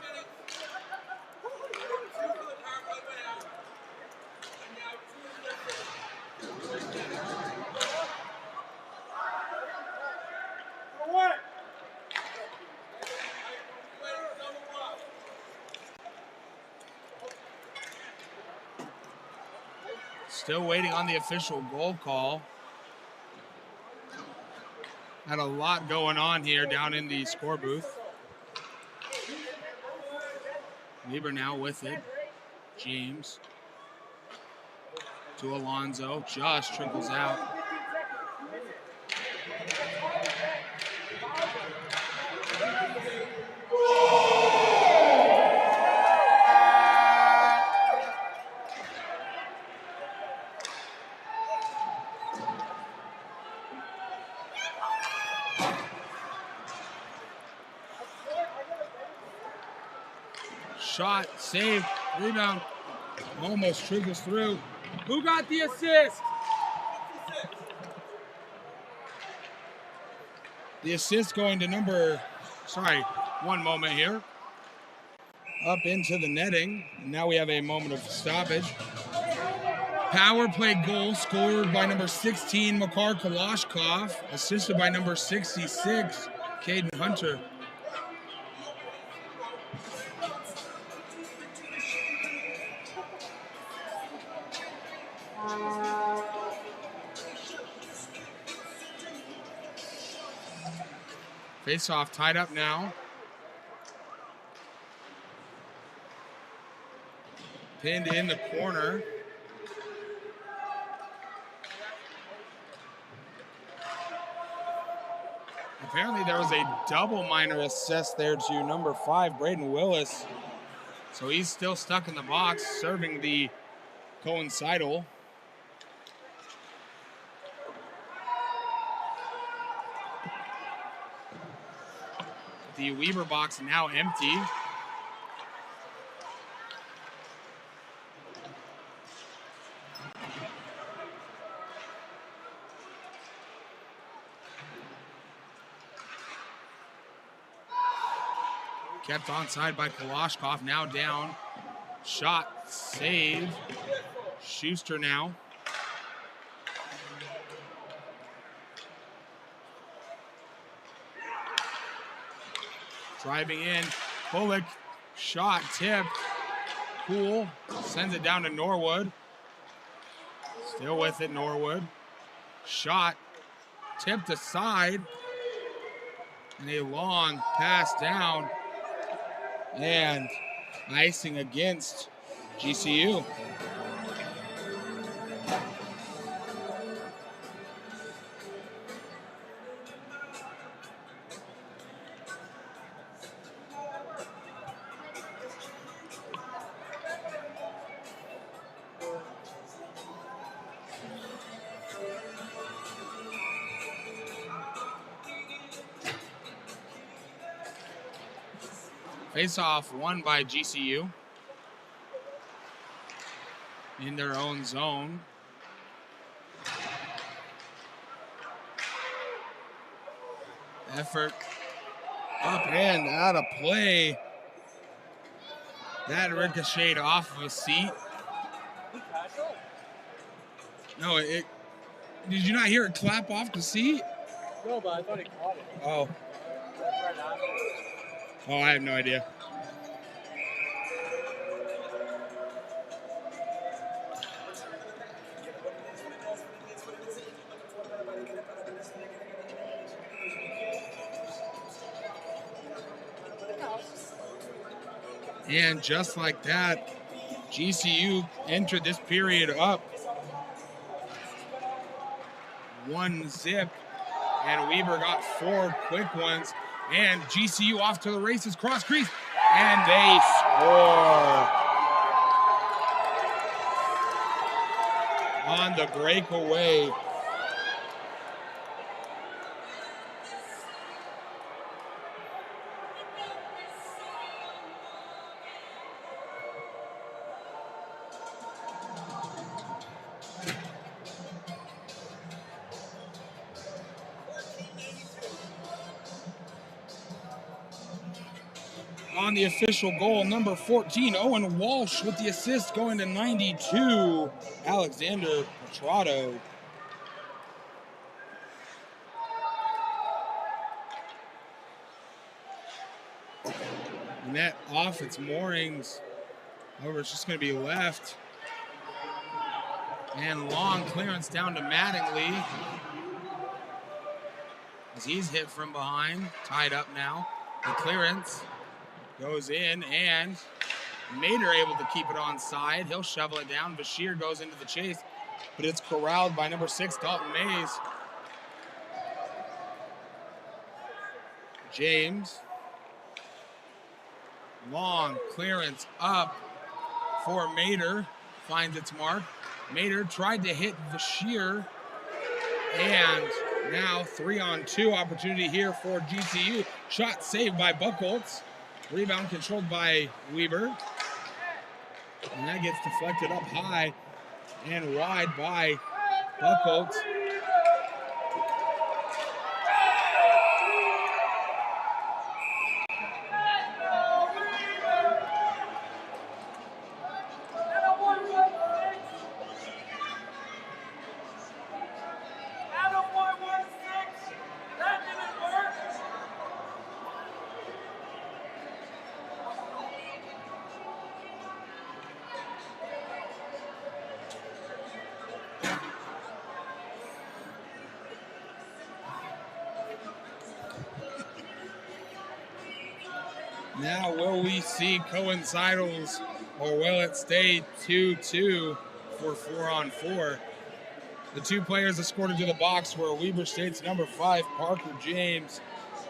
Still waiting on the official goal call. Had a lot going on here down in the score booth. Weber now with it. James to Alonzo. Just trickles out. Shot, save, rebound, almost trickles through. Who got the assist? The assist going to one moment here. Up into the netting. Now we have a moment of stoppage. Power play goal scored by number 16, Makar Kalashkov, assisted by number 66, Caden Hunter. Face-off tied up now. Pinned in the corner. Apparently there was a double minor assessed there to number 5, Braden Willis. So he's still stuck in the box, serving the coincidal. The Weber box now empty. Kept onside by Kalashkov, now down. Shot, save. Schuster now. Driving in, Bullock, shot, tipped. Cool, sends it down to Norwood. Still with it, Norwood. Shot, tipped aside. And a long pass down. And icing against GCU. Face-off won by GCU in their own zone. Effort up and out of play. That ricocheted off of a seat. No, it. Did you not hear it clap off the seat? No, but I thought he caught it. Oh. Oh, I have no idea. And just like that, GCU entered this period up 1-0, and Weber got 4 quick ones. And GCU off to the races, cross crease, and they score on the breakaway. On the official goal, number 14, Owen Walsh with the assist going to 92, Alexander Petrato. Net off its moorings. However, it's just going to be left. And long clearance down to Mattingly. As he's hit from behind, tied up now. The clearance goes in, and Mader able to keep it onside. He'll shovel it down. Bashir goes into the chase, but it's corralled by number 6, Dalton Mays. James. Long clearance up for Mader. Finds its mark. Mader tried to hit Bashir, and now 3-on-2 opportunity here for GCU. Shot saved by Buchholz. Rebound controlled by Weber. And that gets deflected up high and wide by Buchholz. Now, will we see coincidals, or will it stay 2-2 for 4-on-4? The two players escorted to the box were Weber State's number 5, Parker James,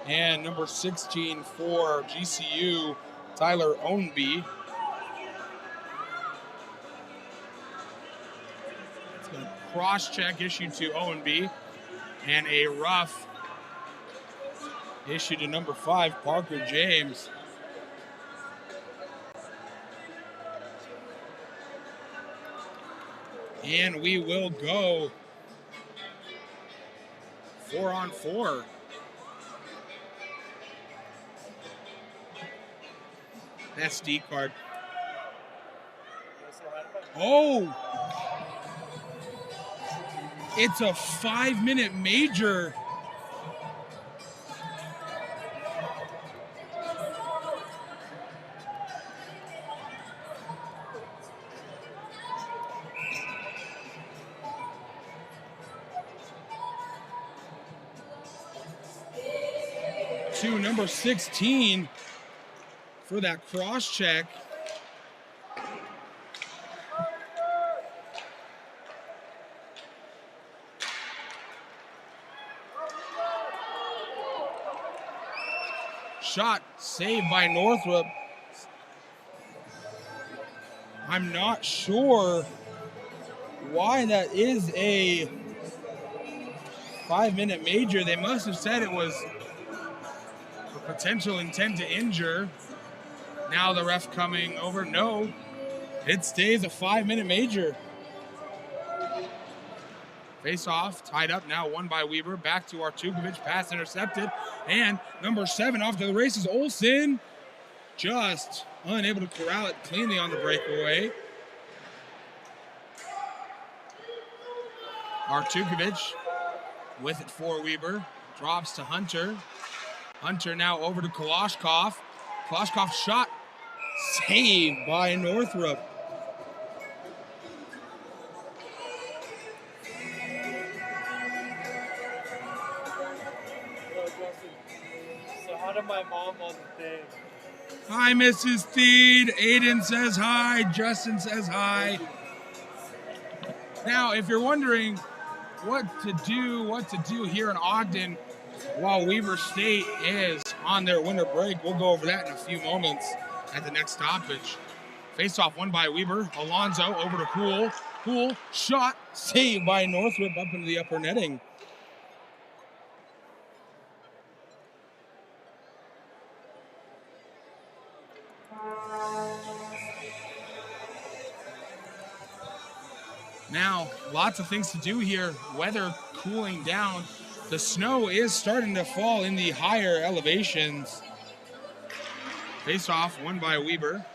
and number 16 for GCU, Tyler Ownby. cross-check issued to Owen and a rough issued to number 5, Parker James. And we will go 4-on-4. SD card. Oh! It's a 5-minute major. To number 16 for that cross check. Shot saved by Northrop. I'm not sure why that is a 5-minute major. They must have said it was for potential intent to injure. Now the ref coming over. No, it stays a 5-minute major. Face off, tied up now, won by Weber. Back to Artukovic, pass intercepted. And number 7 off to the races. Olsen just unable to corral it cleanly on the breakaway. Artukovic with it for Weber. Drops to Hunter. Hunter now over to Koloshkov. Koloshkov shot saved by Northrop. So how did my mom on the thing? Hi, Mrs. Steed. Aiden says hi. Justin says hi. Now, if you're wondering what to do here in Ogden while Weber State is on their winter break, we'll go over that in a few moments at the next stoppage. Face-off won by Weber. Alonzo over to Poole. Poole shot saved by Northrop up into the upper netting. Now, lots of things to do here. Weather cooling down. The snow is starting to fall in the higher elevations. Face-off won by Weber.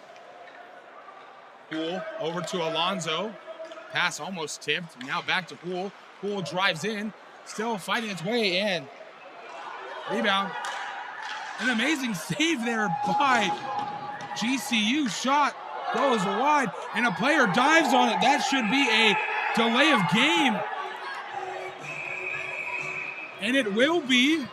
Poole over to Alonzo. Pass almost tipped. Now back to Poole. Poole drives in. Still fighting its way in. Rebound. An amazing save there by GCU. Shot goes wide, and a player dives on it. That should be a delay of game. And it will be.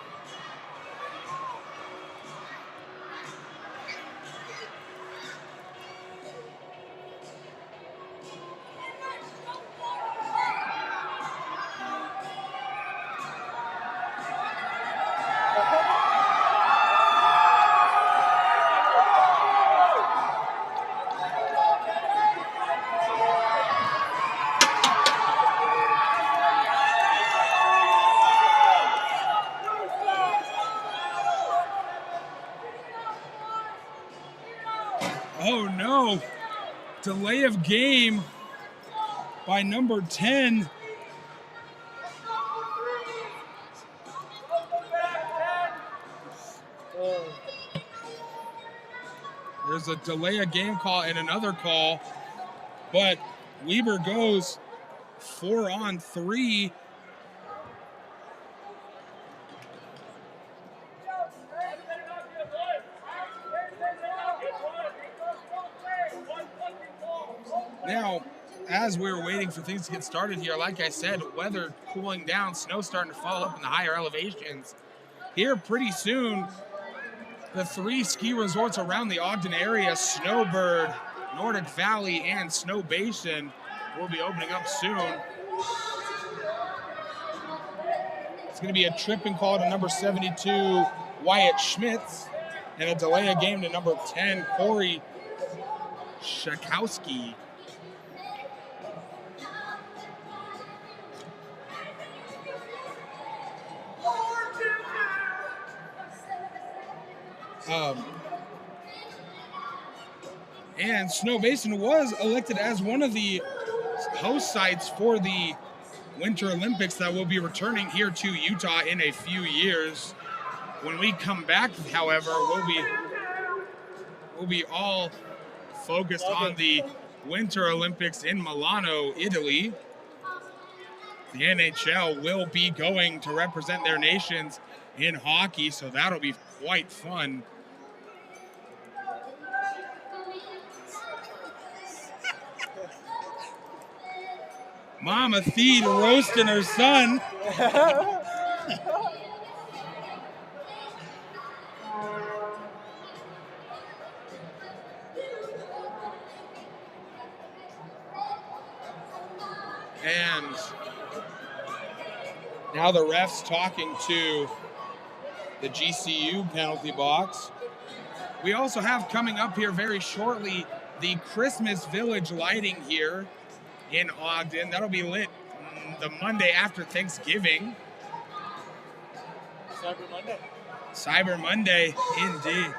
Oh no, delay of game by number 10. There's a delay of game call and another call, but Weber goes 4-on-3. Now, as we're waiting for things to get started here, like I said, weather cooling down, snow starting to fall up in the higher elevations. Here pretty soon, the 3 ski resorts around the Ogden area, Snowbird, Nordic Valley, and Snow Basin, will be opening up soon. It's going to be a tripping call to number 72, Wyatt Schmitz, and a delay of game to number 10, Corey Shakowski. And Snow Basin was elected as one of the host sites for the Winter Olympics that will be returning here to Utah in a few years. When we come back, however, we'll be all focused on the Winter Olympics in Milano, Italy. The NHL will be going to represent their nations in hockey, so that'll be quite fun. Mama Theed roasting her son. And now the ref's talking to the GCU penalty box. We also have coming up here very shortly the Christmas Village lighting here in Ogden. That'll be lit the Monday after Thanksgiving. Cyber Monday. Cyber Monday, indeed.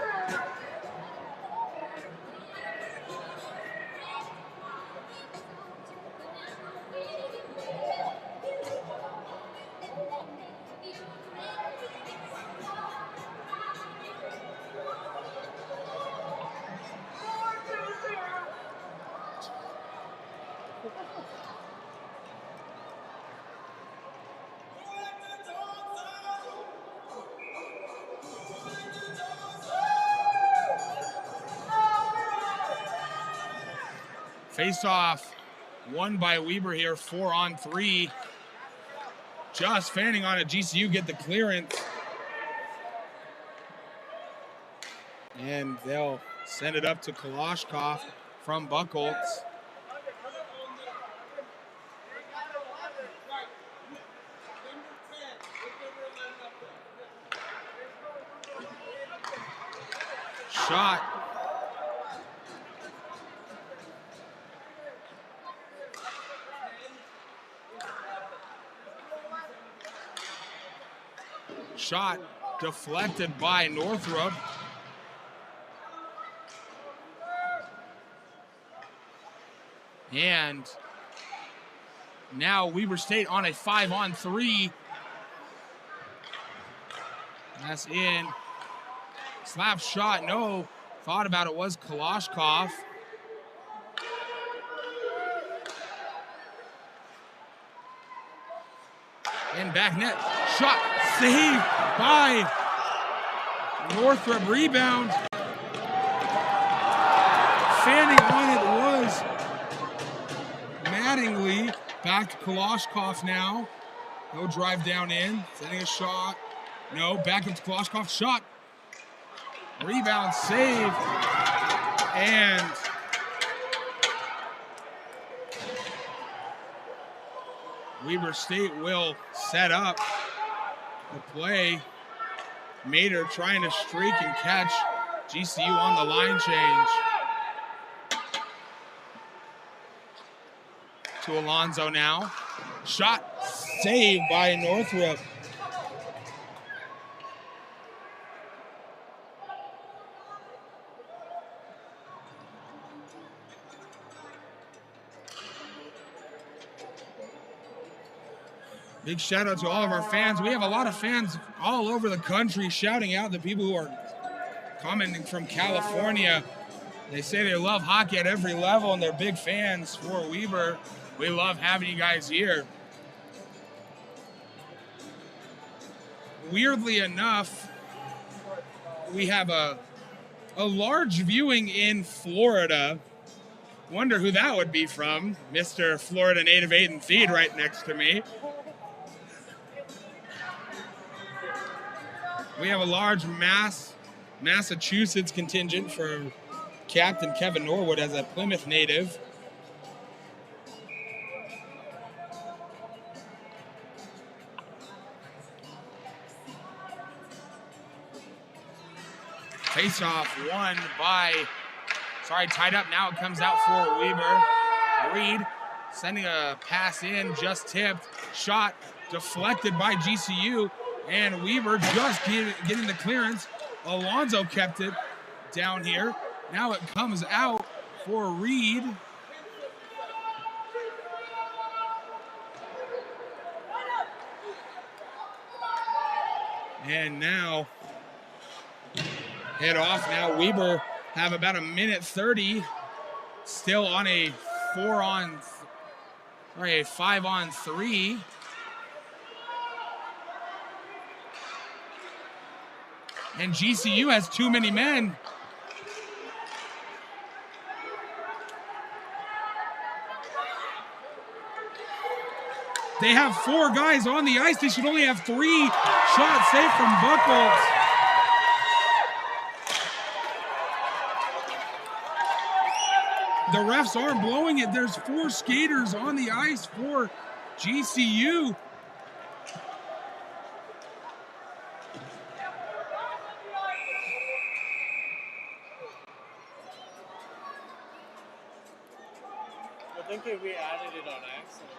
Face-off won by Weber here, 4-on-3. Just fanning on it. GCU get the clearance. And they'll send it up to Kalashkov from Buchholz. Shot. Shot deflected by Northrop. And now Weber State on a 5-on-3. That's in. Slap shot, no. Thought about it, was Kalashkov. And back net. Shot saved by Northrop. Rebound. Fanning on it was Mattingly. Back to Kalashkov now. No drive down in. Sending a shot. No, back up to Kalashkov. Shot. Rebound save. And Weber State will set up the play. Mater trying to streak and catch GCU on the line change. To Alonzo now. Shot saved by Northrop. Big shout out to all of our fans. We have a lot of fans all over the country shouting out the people who are commenting from California. They say they love hockey at every level and they're big fans for Weber. We love having you guys here. Weirdly enough, we have a large viewing in Florida. Wonder who that would be from. Mr. Florida native Aiden Feed right next to me. We have a large Massachusetts contingent for Captain Kevin Norwood as a Plymouth native. Face-off won by, tied up now. It comes out for Weber. Reed sending a pass in, just tipped. Shot deflected by GCU. And Weber just getting the clearance. Alonzo kept it down here. Now it comes out for Reed. And now head off. Now Weber have about 1:30 still on a 5-on-3. And GCU has too many men. They have 4 guys on the ice. They should only have 3 shots saved from Buckles. The refs aren't blowing it. There's 4 skaters on the ice for GCU. I think they re-added it on accident.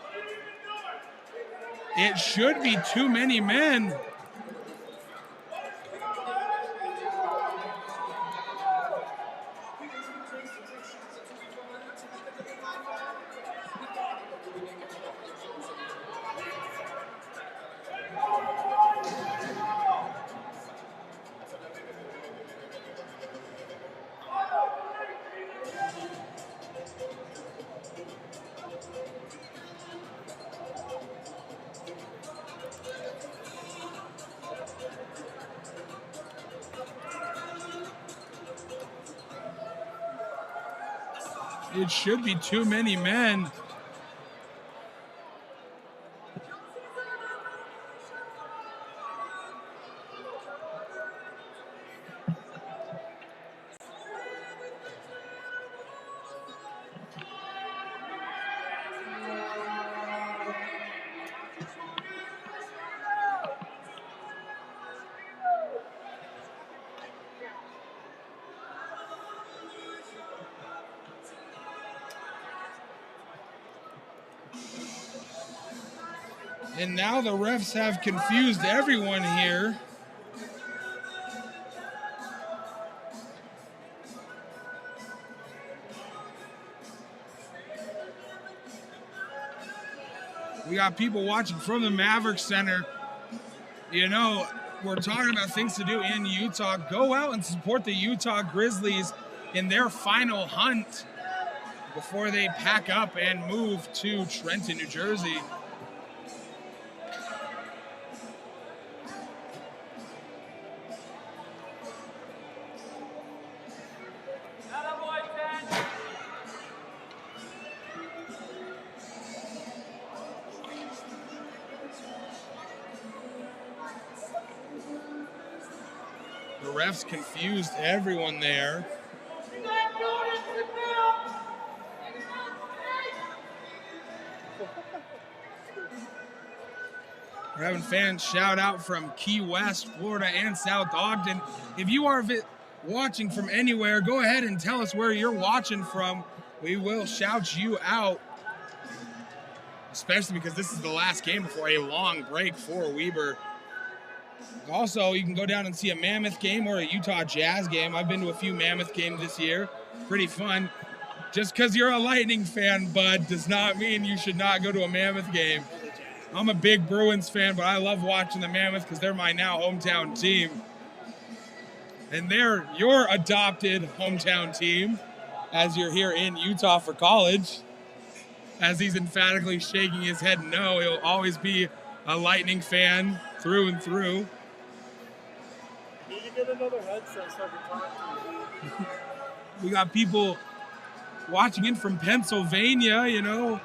It should be too many men. It should be too many men. And now the refs have confused everyone here. We got people watching from the Maverick Center. You know, we're talking about things to do in Utah. Go out and support the Utah Grizzlies in their final hunt before they pack up and move to Trenton, New Jersey. The refs confused everyone there. We're having fans shout out from Key West, Florida, and South Ogden. If you are watching from anywhere, go ahead and tell us where you're watching from. We will shout you out, especially because this is the last game before a long break for Weber. Also, you can go down and see a Mammoth game or a Utah Jazz game. I've been to a few Mammoth games this year. Pretty fun. Just because you're a Lightning fan, bud, does not mean you should not go to a Mammoth game. I'm a big Bruins fan, but I love watching the Mammoth because they're my now hometown team. And they're your adopted hometown team as you're here in Utah for college. As he's emphatically shaking his head no, he'll always be a Lightning fan through and through. Need to get another headset so I can talk to you. We got people watching in from Pennsylvania, you know,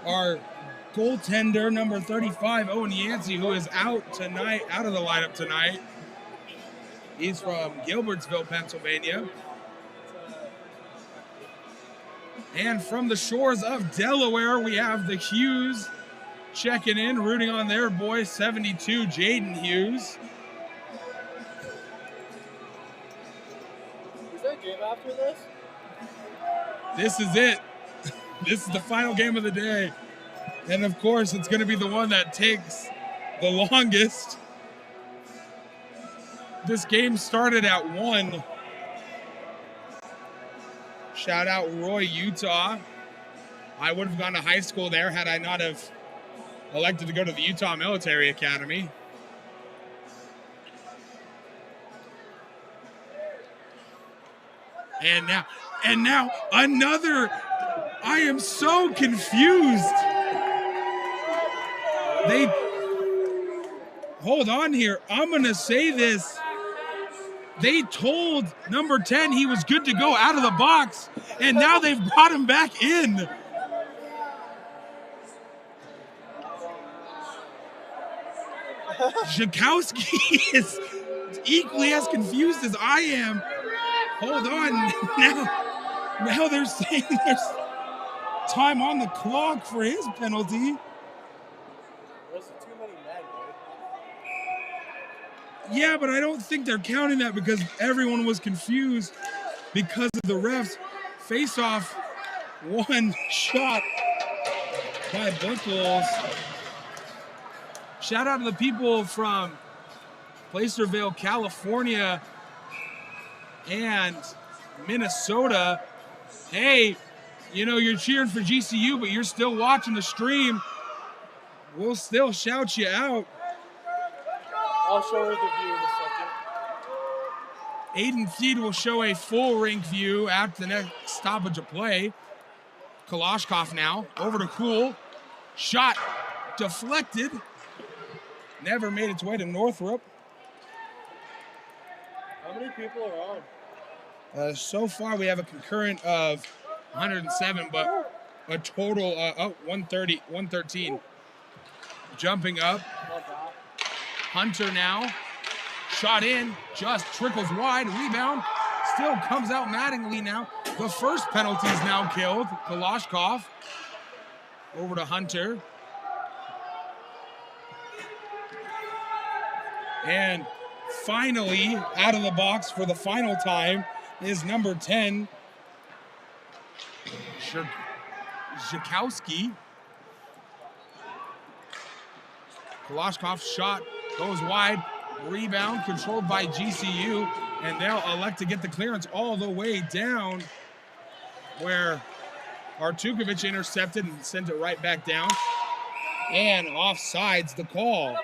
our goaltender, number 35, Owen Yancey, who is out of the lineup tonight. He's from Gilbertsville, Pennsylvania. And from the shores of Delaware, we have the Hughes checking in, rooting on their boy, 72, Jaden Hughes. Is there a game after this? This is it. This is the final game of the day. And of course, it's going to be the one that takes the longest. this game started at 1. Shout out Roy, Utah. I would have gone to high school there had I not have elected to go to the Utah Military Academy. And now another. I am so confused. Hold on here. I'm going to say this. They told number 10 he was good to go out of the box, and now they've brought him back in. Zhakowski is equally as confused as I am. Hold on. Now they're saying there's time on the clock for his penalty. There's too many men, dude. Yeah, but I don't think they're counting that because everyone was confused because of the refs. Face off, 1 shot by Buckles. Shout out to the people from Placerville, California and Minnesota. Hey, you know, you're cheering for GCU, but you're still watching the stream. We'll still shout you out. I'll show her the view in a second. Aiden Feed will show a full rink view after the next stoppage of play. Kalashkov now, over to Cool. Shot deflected. Never made its way to Northrop. How many people are on? So far, we have a concurrent of 107, but a total 113. Jumping up. Hunter now. Shot in, just trickles wide. Rebound still comes out Mattingly now. The first penalty is now killed. Kalashkov over to Hunter. And finally, out of the box for the final time is number 10, Zhakowski. Kalashkov's shot goes wide. Rebound controlled by GCU, and they'll elect to get the clearance all the way down where Artukovic intercepted and sent it right back down. And offsides the call.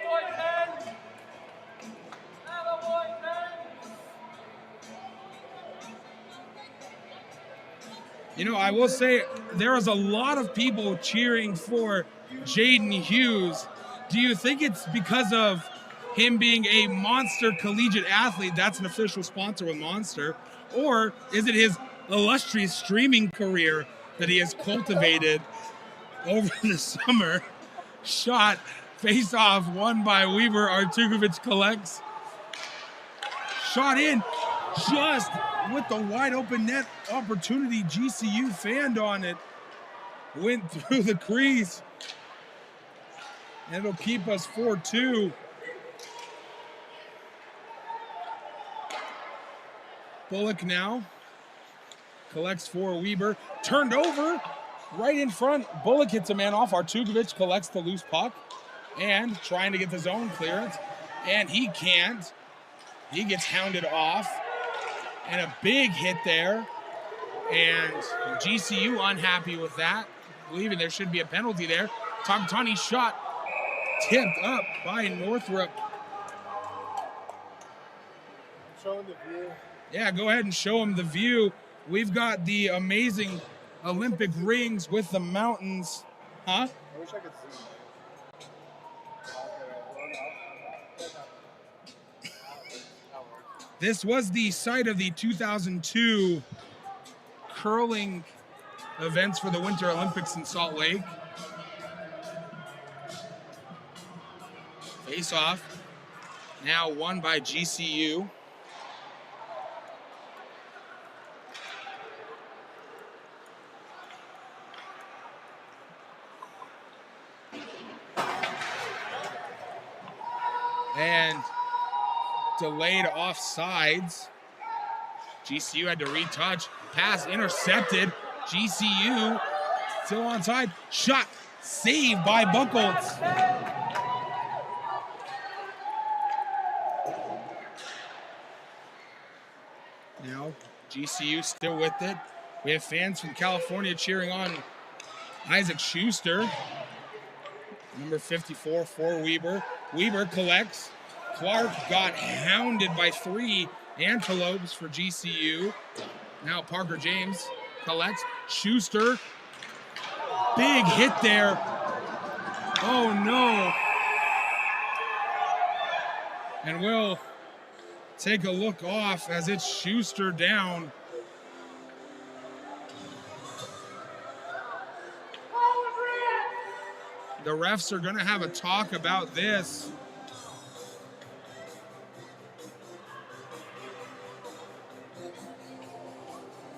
You know, I will say there was a lot of people cheering for Jaden Hughes. Do you think it's because of him being a Monster collegiate athlete? That's an official sponsor with Monster. Or is it his illustrious streaming career that he has cultivated over the summer? Shot, face off, won by Weaver. Artukovic collects. Shot in, just with the wide open net opportunity. GCU fanned on it. Went through the crease. And it'll keep us 4-2. Bullock now collects for Weber. Turned over right in front. Bullock hits a man off. Artukovic collects the loose puck and trying to get the zone clearance. And he can't. He gets hounded off. And a big hit there. And GCU unhappy with that, believing there should be a penalty there. Togtani shot tipped up by Northrop. Showing the view. Yeah, go ahead and show them the view. We've got the amazing Olympic rings with the mountains. Huh? I wish I could see. This was the site of the 2002 curling events for the Winter Olympics in Salt Lake. Face off. Now won by GCU. And delayed offsides. GCU had to retouch. Pass intercepted. GCU still onside. Shot saved by Buckles. GCU still with it. We have fans from California cheering on Isaac Schuster. Number 54 for Weber. Weber collects. Clark got hounded by 3 Antelopes for GCU. Now Parker James collects. Schuster. Big hit there. Oh no. And we'll take a look off as it's Schuster down. The refs are going to have a talk about this.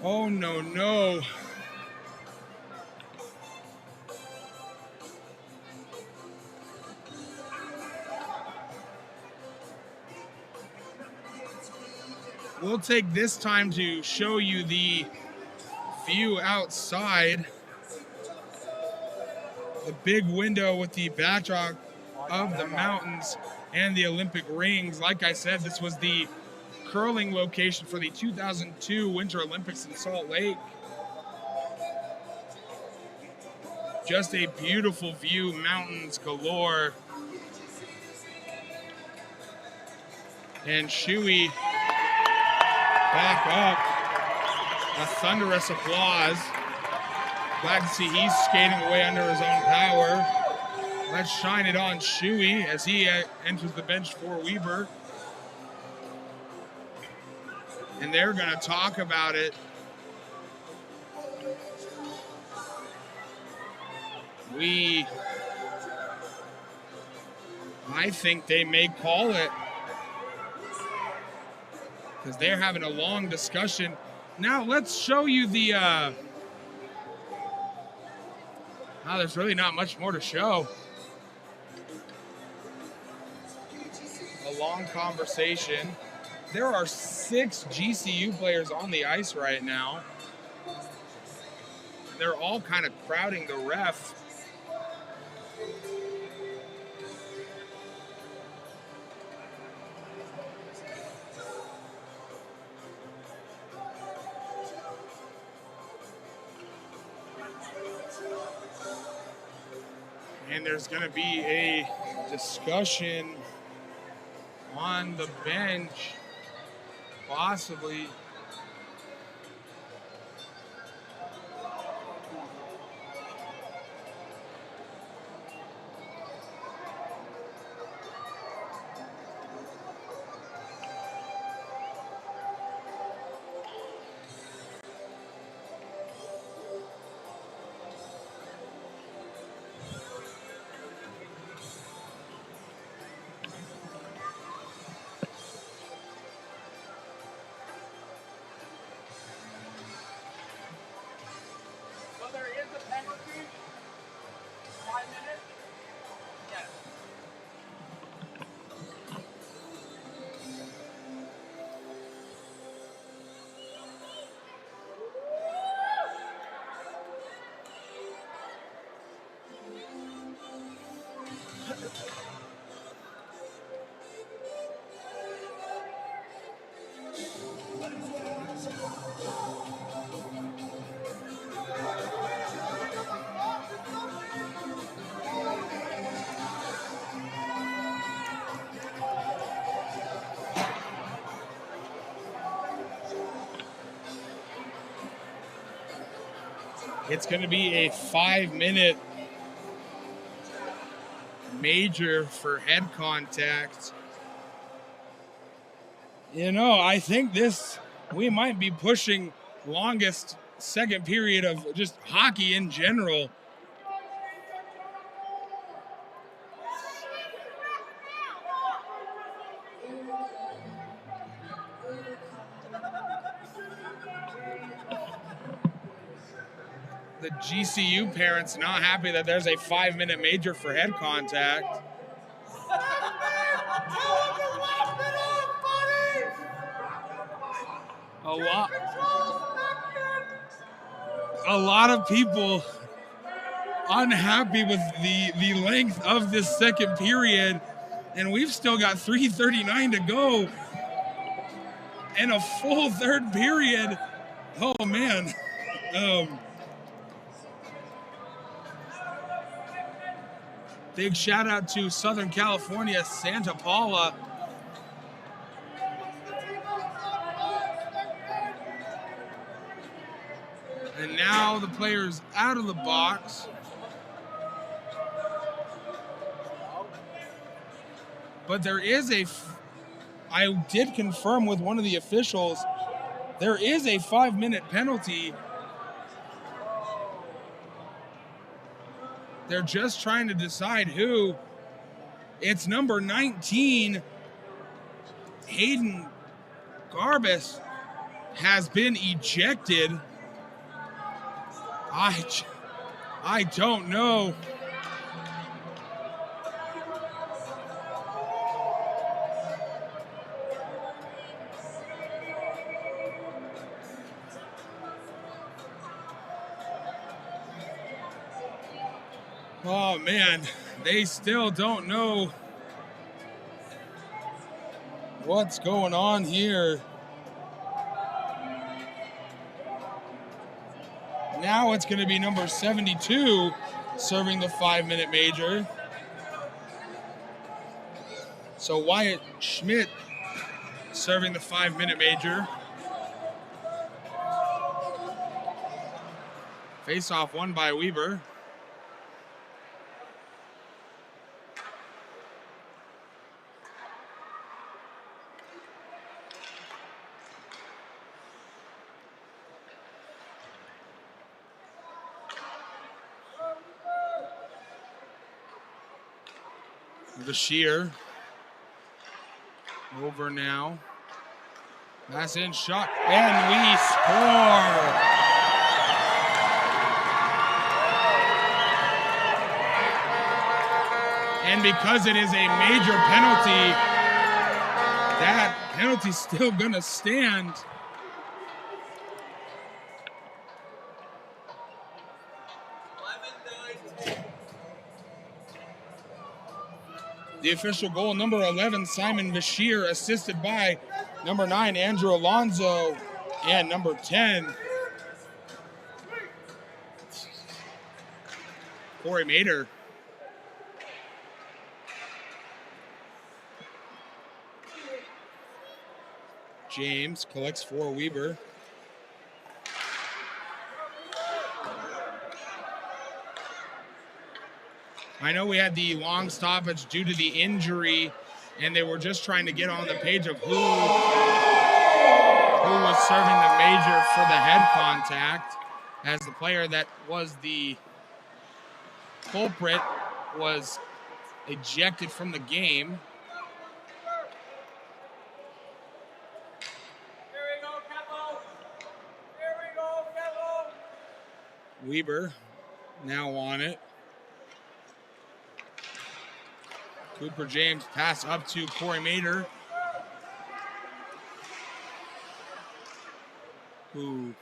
Oh, no, no. We'll take this time to show you the view outside. The big window with the backdrop of the mountains and the Olympic rings. Like I said, this was the curling location for the 2002 Winter Olympics in Salt Lake. Just a beautiful view, mountains galore. And Shuey back up. A thunderous applause. Glad to see he's skating away under his own power. Let's shine it on Shuey as he enters the bench for Weber. And they're going to talk about it. I think they may call it because they're having a long discussion. Now let's show you the, there's really not much more to show. A long conversation. There are 6 GCU players on the ice right now. They're all kind of crowding the ref. And there's going to be a discussion on the bench, possibly. It's going to be a 5-minute major for head contact. You know, I think we might be pushing longest second period of just hockey in general. The GCU parents not happy that there's a 5-minute major for head contact. A lot of people unhappy with the length of this second period, and we've still got 3:39 to go. and a full third period. Oh, man. Big shout out to Southern California, Santa Paula. And now the player's out of the box. But there is I did confirm with one of the officials, there is a 5-minute penalty. They're just trying to decide who. It's number 19, Hayden Garbus, has been ejected. I don't know. Oh man, they still don't know what's going on here. Now it's going to be number 72 serving the 5-minute major. So Wyatt Schmidt serving the 5-minute major. Face-off won by Weber. The shear over now. That's in shot, and we score. And because it is a major penalty, that penalty's still gonna stand. The official goal, number 11, Simon Bashir, assisted by number 9, Andrew Alonzo, and number 10, Corey Mader. James collects for Weber. I know we had the long stoppage due to the injury, and they were just trying to get on the page of who was serving the major for the head contact, as the player that was the culprit was ejected from the game. Weber now on it. Cooper James pass up to Corey Mader, who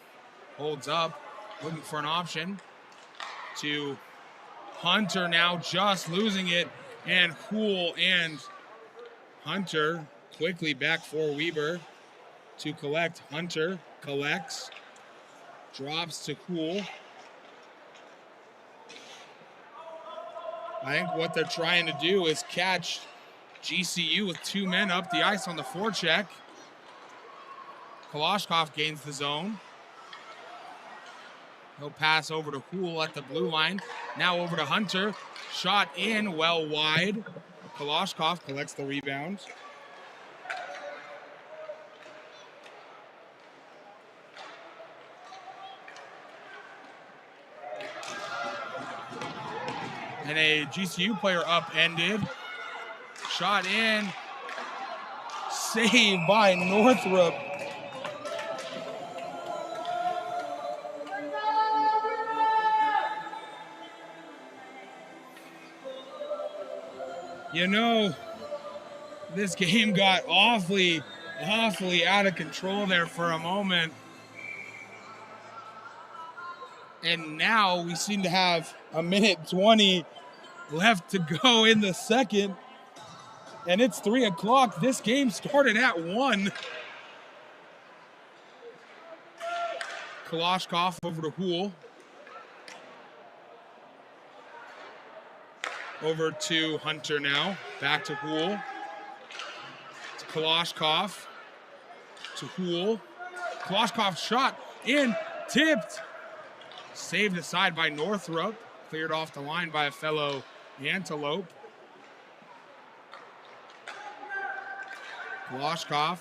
holds up, looking for an option to Hunter, now just losing it, and Hool and Hunter quickly back for Weber to collect. Hunter collects, drops to Hool. I think what they're trying to do is catch GCU with 2 men up the ice on the forecheck. Kalashkov gains the zone. He'll pass over to Hool at the blue line. Now over to Hunter. Shot in, well wide. Kalashkov collects the rebound. And a GCU player upended. Shot in. Saved by Northrop. You know, this game got awfully out of control there for a moment. And now we seem to have 1:20 left to go in the second. And it's 3 o'clock. This game started at 1. Kalashkov over to Hool. Over to Hunter now. Back to Hool. To Kalashkov. To Hool. Kalashkov's shot in. Tipped. Saved aside by Northrop. Cleared off the line by a fellow Antelope. Kalashkov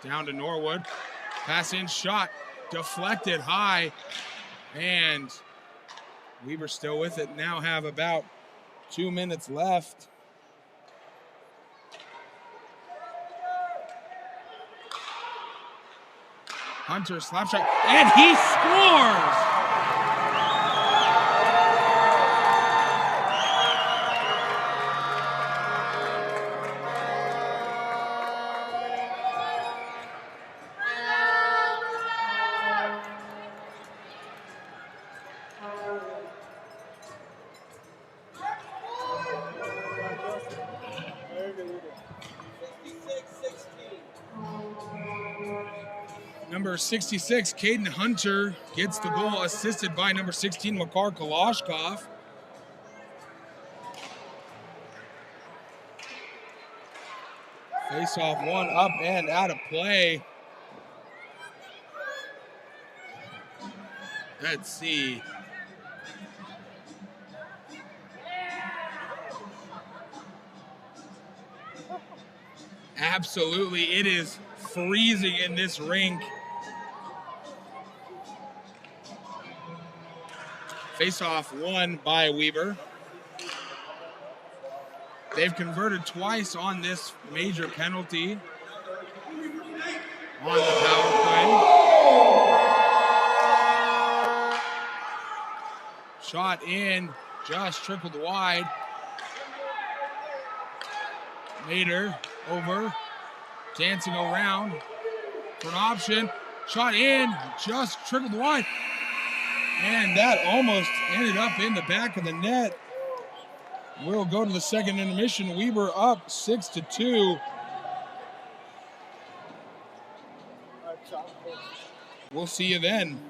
down to Norwood. Pass in, shot. Deflected high. And Weber still with it. Now have about 2 minutes left. Hunter slap shot, and he scores! Number 66, Caden Hunter, gets the goal, assisted by number 16, Makar Kalashkov. Face-off one up and out of play. Let's see. Absolutely, it is freezing in this rink. Face-off won by Weber. They've converted twice on this major penalty on the power play. Shot in, just trickled wide. Later, over, dancing around for an option. Shot in, just trickled wide. And that almost ended up in the back of the net. We'll go to the second intermission. Weber up 6-2. We'll see you then.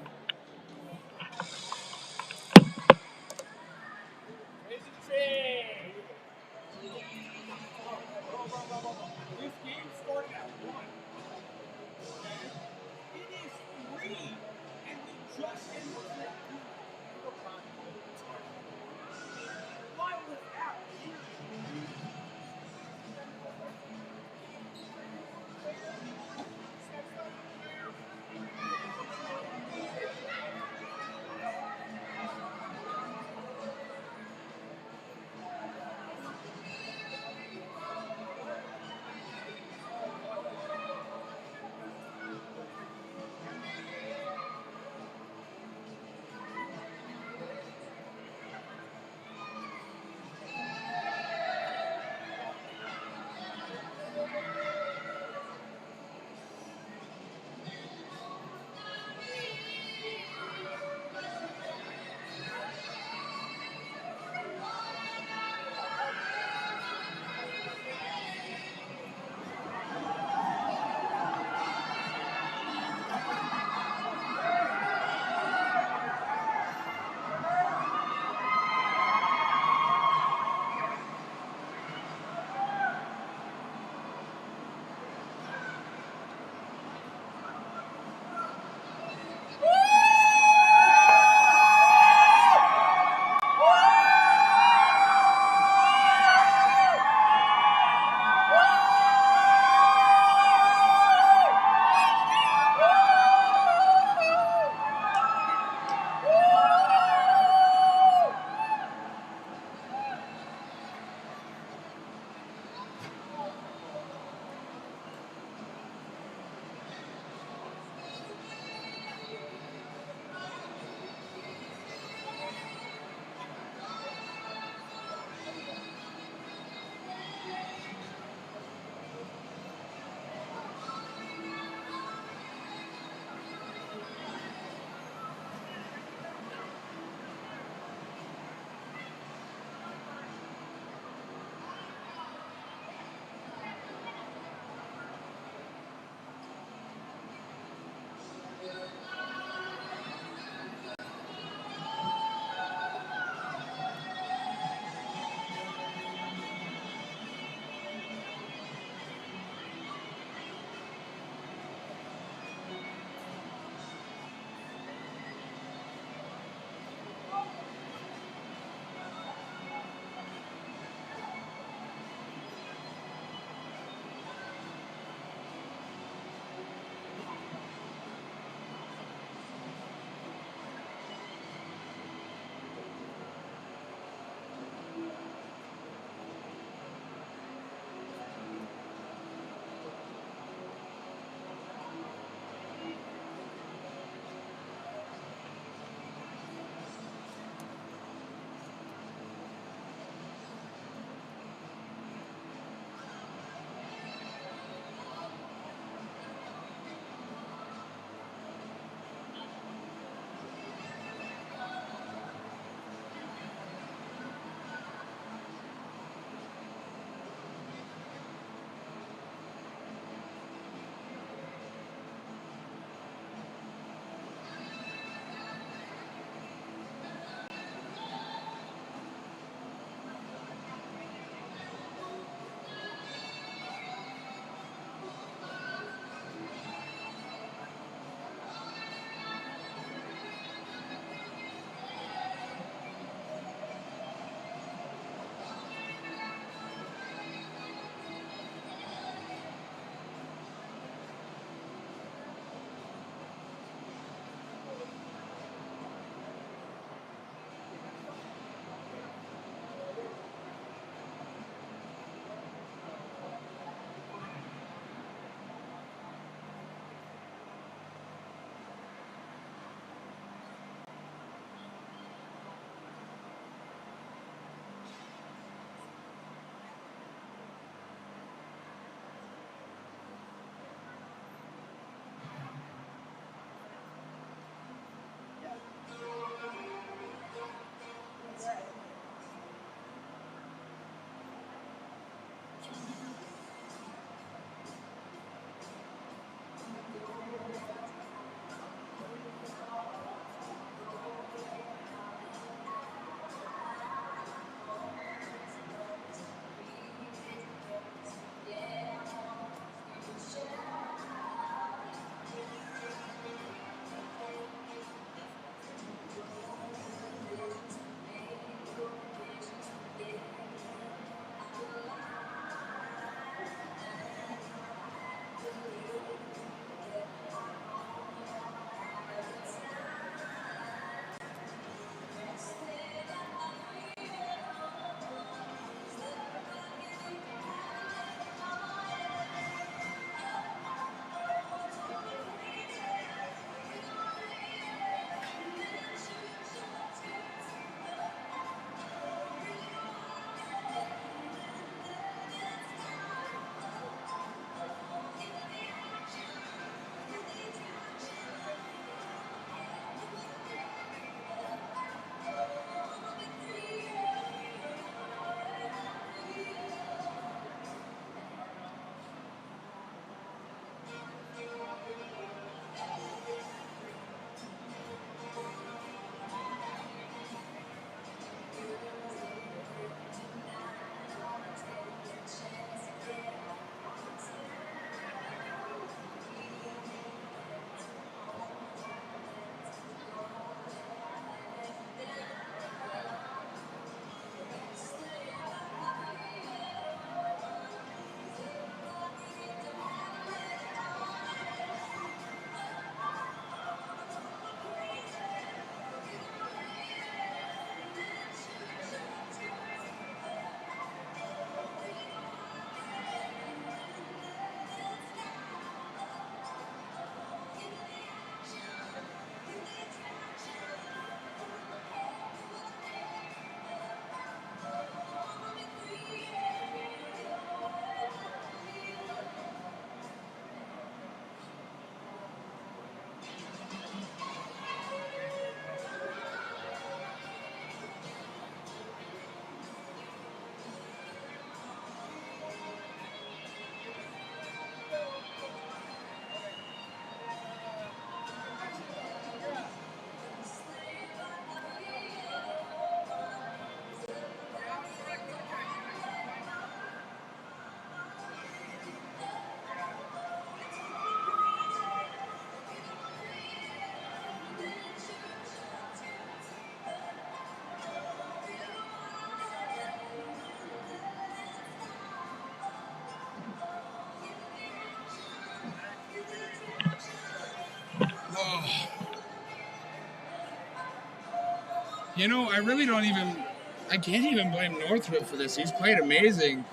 You know, I can't even blame Northwood for this. He's played amazing.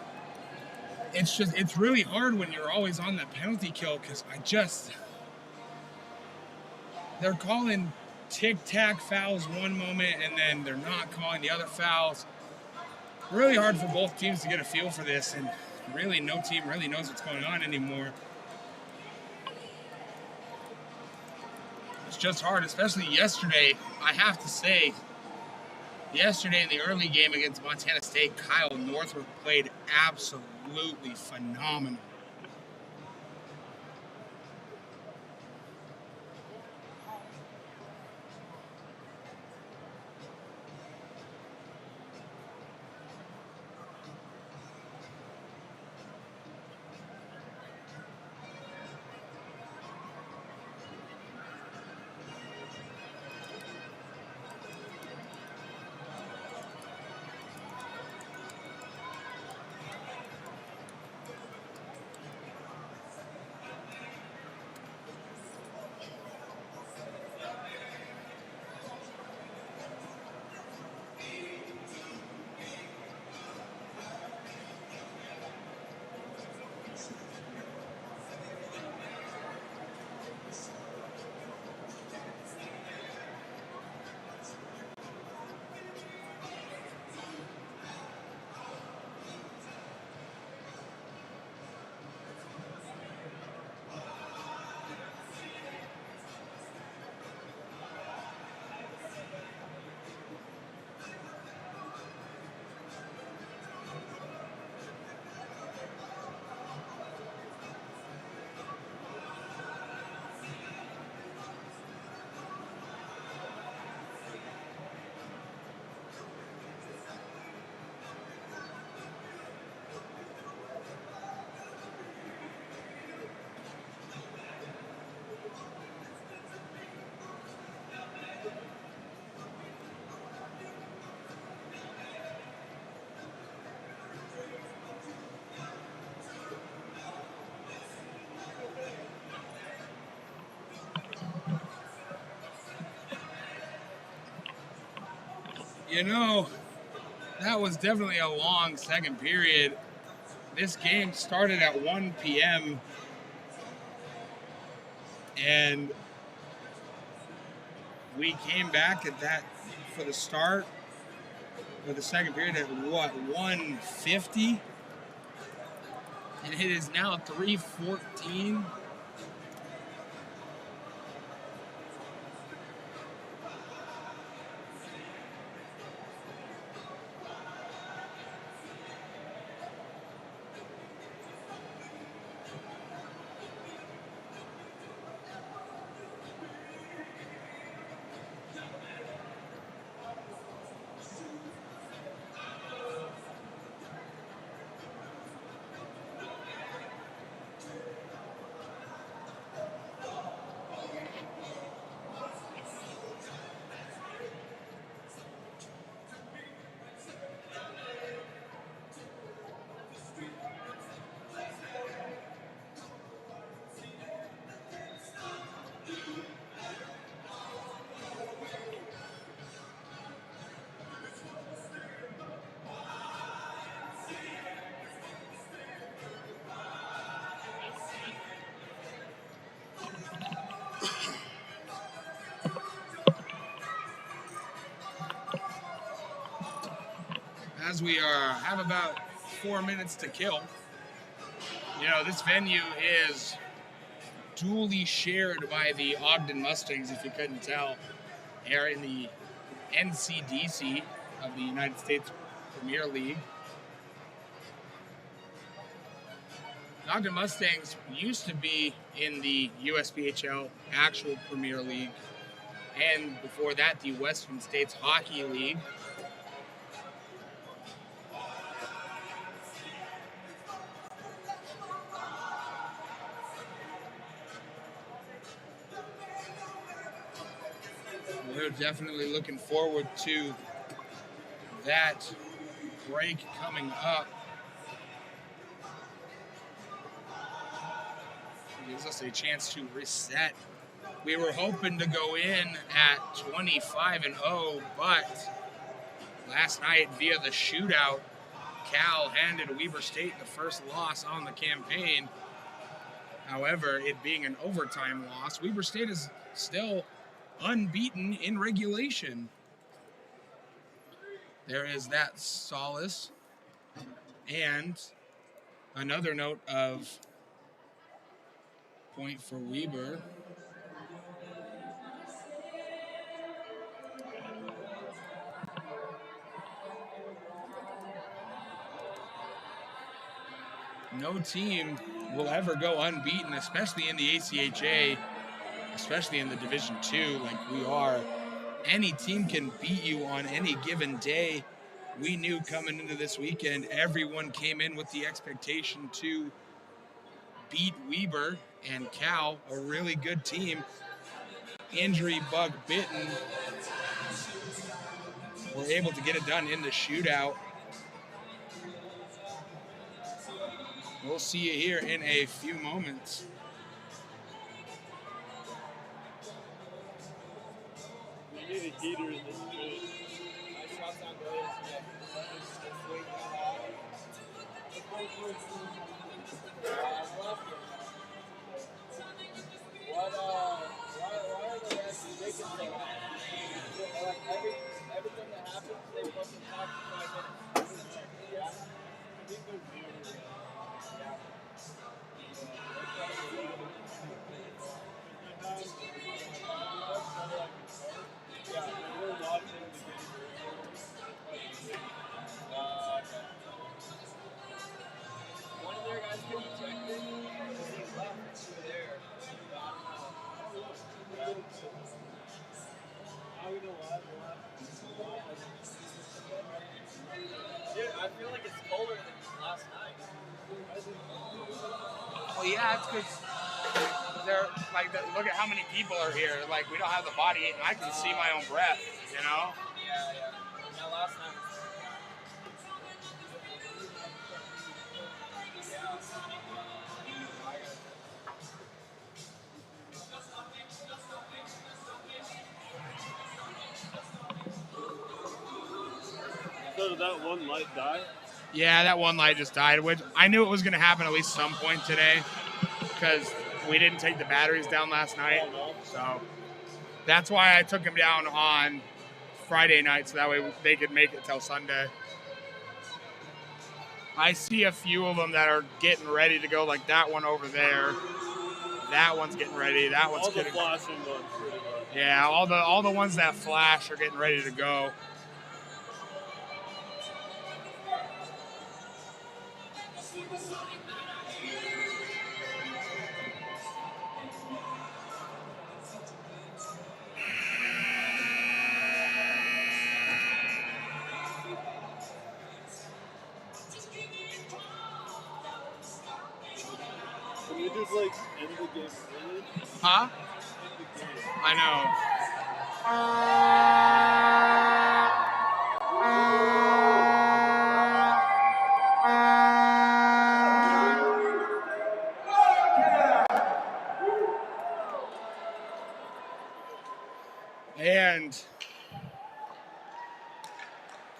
It's really hard when you're always on that penalty kill because they're calling tic-tac fouls one moment and then they're not calling the other fouls. Really hard for both teams to get a feel for this, and really no team really knows what's going on anymore. It's just hard, especially yesterday. I have to say, yesterday in the early game against Montana State, Kyle Northwood played absolutely phenomenal. You know, that was definitely a long second period. This game started at 1 p.m. and we came back at that for the start of the second period at what, 1:50? And it is now 3:14. As we have about 4 minutes to kill. You know, this venue is duly shared by the Ogden Mustangs, if you couldn't tell. They're in the NCDC of the United States Premier League. The Ogden Mustangs used to be in the USPHL actual Premier League, and before that, the Western States Hockey League. We're definitely looking forward to that break coming up. It gives us a chance to reset We were hoping to go in at 25-0, but last night via the shootout, Cal handed Weber State the first loss on the campaign. However, it being an overtime loss, Weber State is still unbeaten in regulation. There is that solace. And another note of point for Weber. No team will ever go unbeaten, especially in the ACHA, especially in the Division II like we are. Any team can beat you on any given day. We knew coming into this weekend, everyone came in with the expectation to beat Weber and Cal, a really good team. Injury bug bitten. We're able to get it done in the shootout. We'll see you here in a few moments. We need a heater in this joint. My shots on goals. Why are the Reds making so much? Like everything that happens, they fucking talk for 5 minutes. Yeah. I think they're weird. Yeah. Yeah, we're watching the game. One of their guys can eject it. He left through there. Dude, I feel like it's colder than last night. Well, yeah, it's because they're like, look at how many people are here. Like, we don't have the body heat, and I can see my own breath, you know? Yeah, last night. So did that one light die? Yeah, that one light just died, which I knew it was going to happen at least some point today because we didn't take the batteries down last night. So that's why I took them down on Friday night so that way they could make it till Sunday. I see a few of them that are getting ready to go, like that one over there. That one's getting ready. That one's getting. All the flashing ones, pretty much. Yeah, all the ones that flash are getting ready to go. Can you just like end the game early? Huh? End the game. I know. And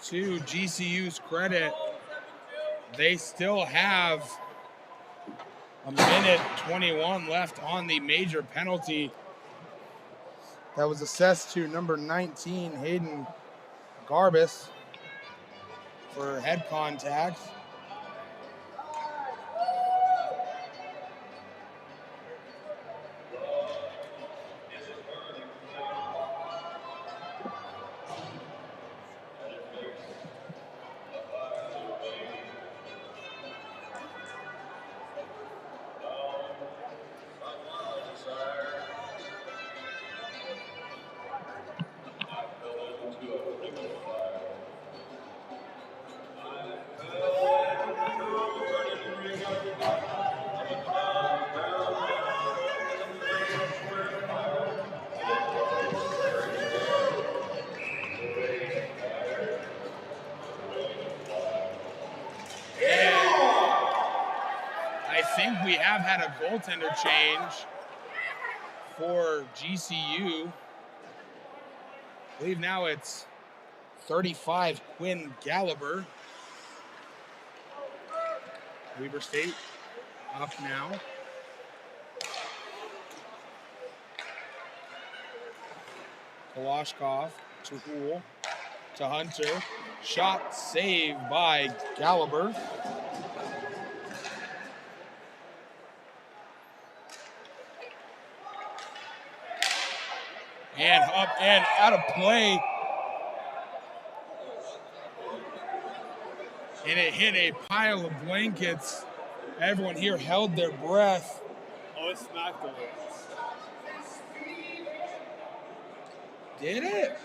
to GCU's credit, they still have a minute 21 left on the major penalty that was assessed to number 19, Hayden Garbus, for head contact. I think we have had a goaltender change for GCU. I believe now it's 35, Quinn Gallagher. Weber State up now. Kalashkov to Hool, to Hunter. Shot saved by Gallagher. And up and out of play. And it hit a pile of blankets. Everyone here held their breath. Oh, it smacked him. Did it?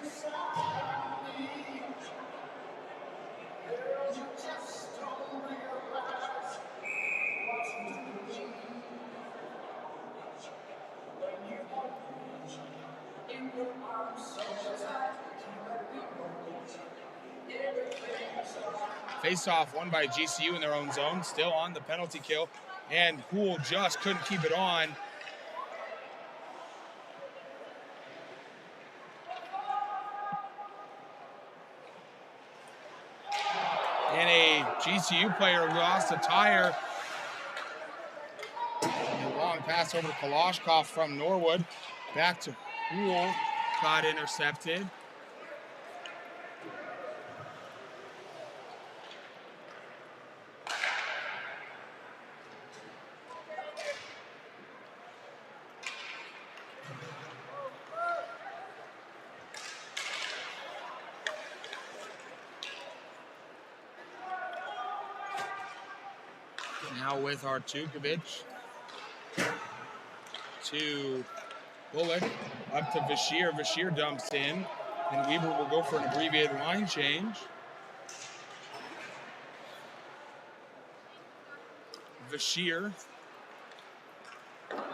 Face-off won by GCU in their own zone, still on the penalty kill, and Hool just couldn't keep it on. And a GCU player lost a tire. A long pass over to Kalashkov from Norwood. Back to Hool, got intercepted. Now with Artukovic to Bullock, up to Bashir. Bashir dumps in, and Weber will go for an abbreviated line change. Bashir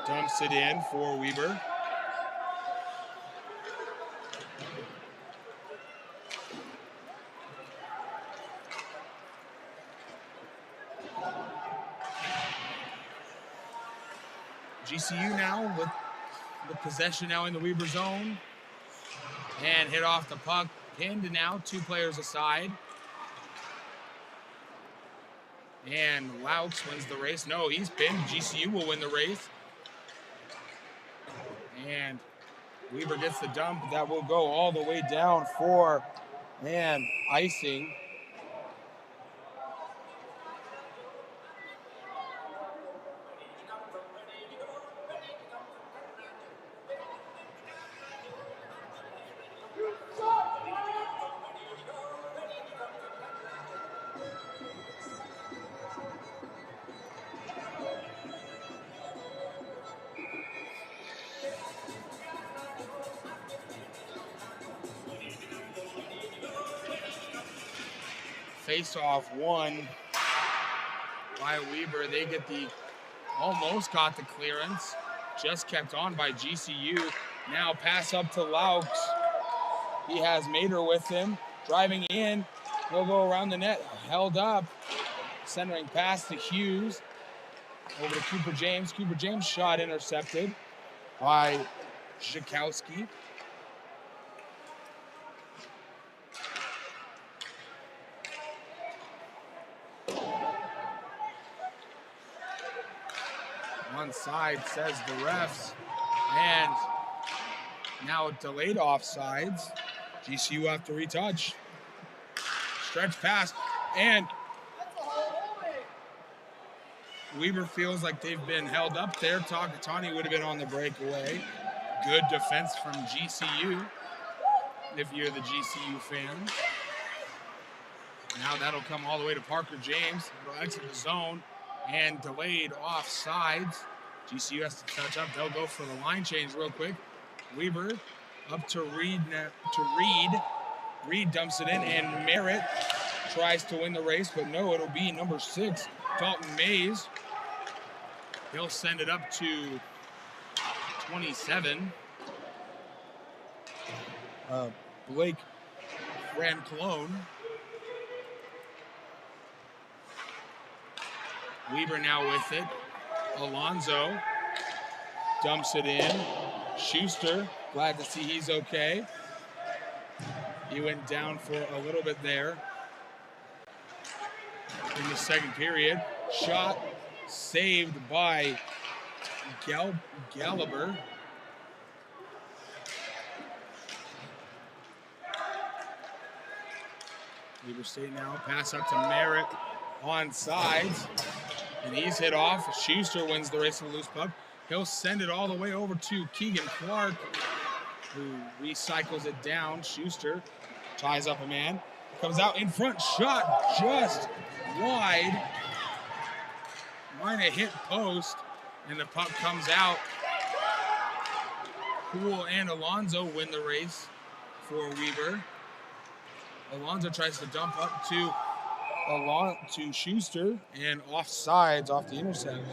dumps it in for Weber. GCU now with the possession now in the Weber zone. And hit off the puck. Pinned now, 2 players aside. And Laux wins the race. No, he's pinned. GCU will win the race. And Weber gets the dump. That will go all the way down for, man, icing. Face-off won by Weber. They get almost got the clearance. Just kept on by GCU. Now pass up to Laux. He has Mater with him. Driving in. He'll go around the net. Held up. Centering pass to Hughes. Over to Cooper James. Cooper James shot intercepted by Zhikowski. Onside, says the refs. And now delayed offsides. GCU have to retouch. Stretch pass. And Weber feels like they've been held up there. Takatani would have been on the breakaway. Good defense from GCU, if you're the GCU fan. Now that'll come all the way to Parker James. He'll exit the zone. And delayed offsides. GCU has to touch up. They'll go for the line change real quick. Weber up to Reed. Reed dumps it in, and Merritt tries to win the race, but no, it'll be number 6, Dalton Mays. He'll send it up to 27. Blake Ranclone. Weber now with it. Alonzo dumps it in. Schuster, glad to see he's okay. He went down for a little bit there in the second period. Shot saved by Gallagher. Weber State now pass up to Merritt on sides, and he's hit off. Schuster wins the race to the loose puck. He'll send it all the way over to Keegan Clark, who recycles it down. Schuster ties up a man, comes out in front, shot just wide. Might have hit post, and the puck comes out. Poole and Alonzo win the race for Weber. Alonzo tries to dump up to Schuster, and offsides off the intercept.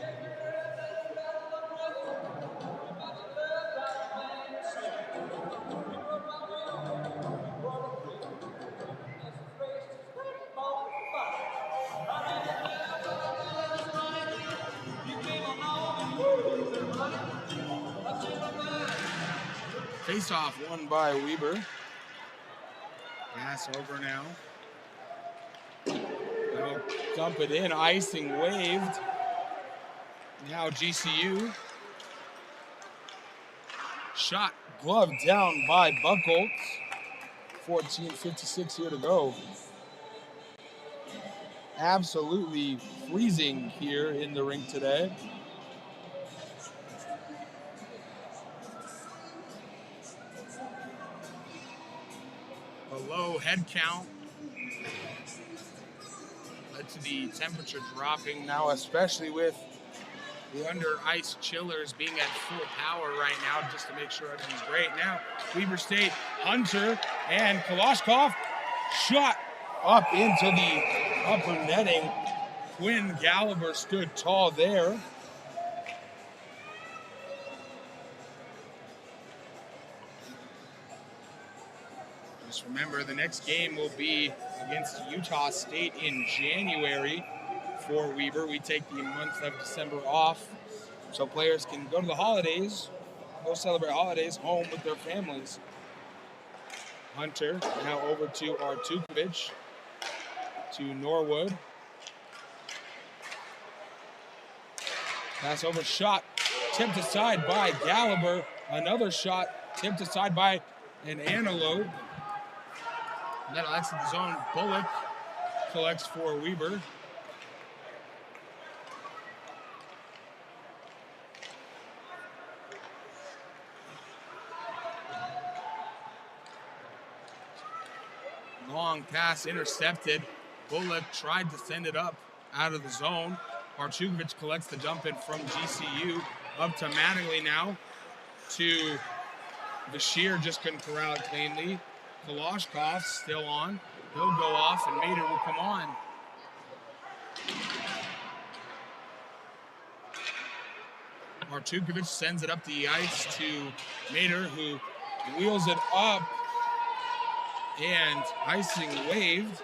Face-off won by Weber. Pass over now. They'll dump it in. Icing waved. Now GCU. Shot gloved down by Buckholz. 14:56 here to go. Absolutely freezing here in the rink today. A low head count led to the temperature dropping now, especially with the under ice chillers being at full power right now, just to make sure everything's great. Now Weber State, Hunter and Kalashkov shot up into the upper netting. Quinn Gallagher stood tall there. Just remember, the next game will be against Utah State in January for Weber. We take the month of December off so players can go to the holidays, go celebrate holidays home with their families. Hunter now over to Artukovic, to Norwood. Pass over, shot tipped aside by Gallagher. Another shot tipped aside by an Antelope. That'll exit the zone. Bullock collects for Weber. Long pass intercepted. Bullock tried to send it up out of the zone. Artukovic collects the dump in from GCU. Up to Mattingly now. To Bashir, just couldn't corral it cleanly. Kalashkov still on. He'll go off and Mater will come on. Artukovic sends it up the ice to Mater, who wheels it up, and icing waved.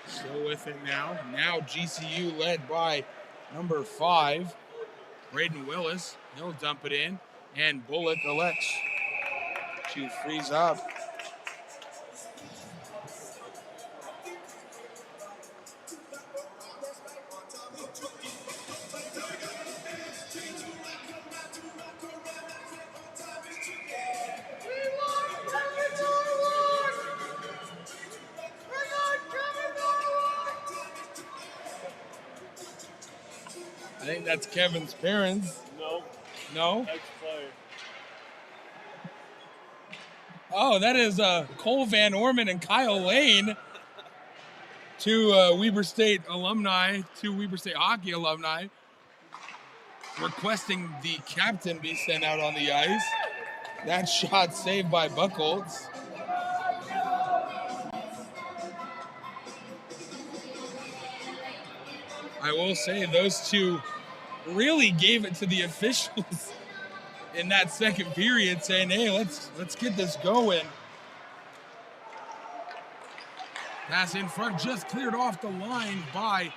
Still with it now. Now GCU led by number 5, Braden Willis. He'll dump it in. And Bullock elects to freeze up. I think that's Kevin's parents. No. No? Ex-player. Oh, that is Cole Van Orman and Kyle Lane, two Weber State alumni, two Weber State hockey alumni, requesting the captain be sent out on the ice. That shot saved by Buckholz. I will say those two really gave it to the officials in that second period, saying, hey, let's get this going. Pass in front, just cleared off the line by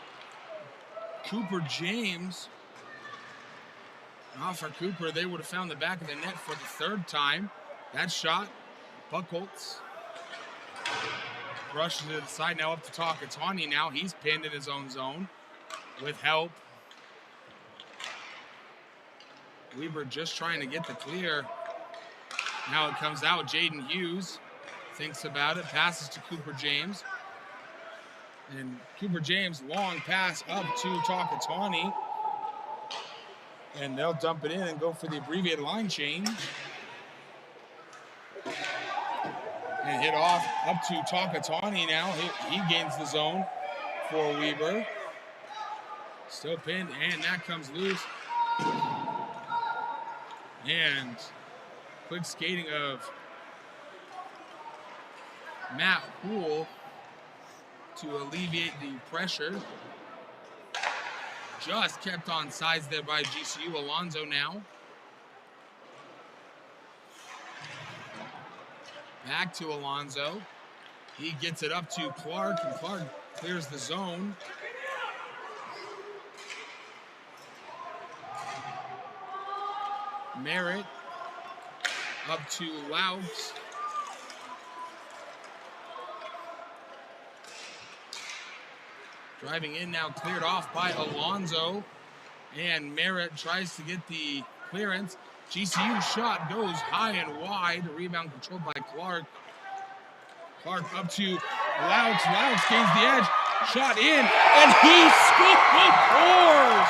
Cooper James. Not for Cooper. They would have found the back of the net for the third time. That shot, Buchholz brushes it to the side, now up to Takatani now. He's pinned in his own zone with help. Weber just trying to get the clear. Now it comes out. Jaden Hughes thinks about it, passes to Cooper James. And Cooper James, long pass up to Takatani. And they'll dump it in and go for the abbreviated line change. And hit off up to Takatani now. He gains the zone for Weber. Still pinned, and that comes loose. And quick skating of Matt Houle to alleviate the pressure. Just kept on sides there by GCU. Alonzo now. Back to Alonzo. He gets it up to Clark, and Clark clears the zone. Merritt up to Louts. Driving in now, cleared off by Alonzo. And Merritt tries to get the clearance. GCU shot goes high and wide. Rebound controlled by Clark. Clark up to Louts. Louts gains the edge. Shot in, and he scores!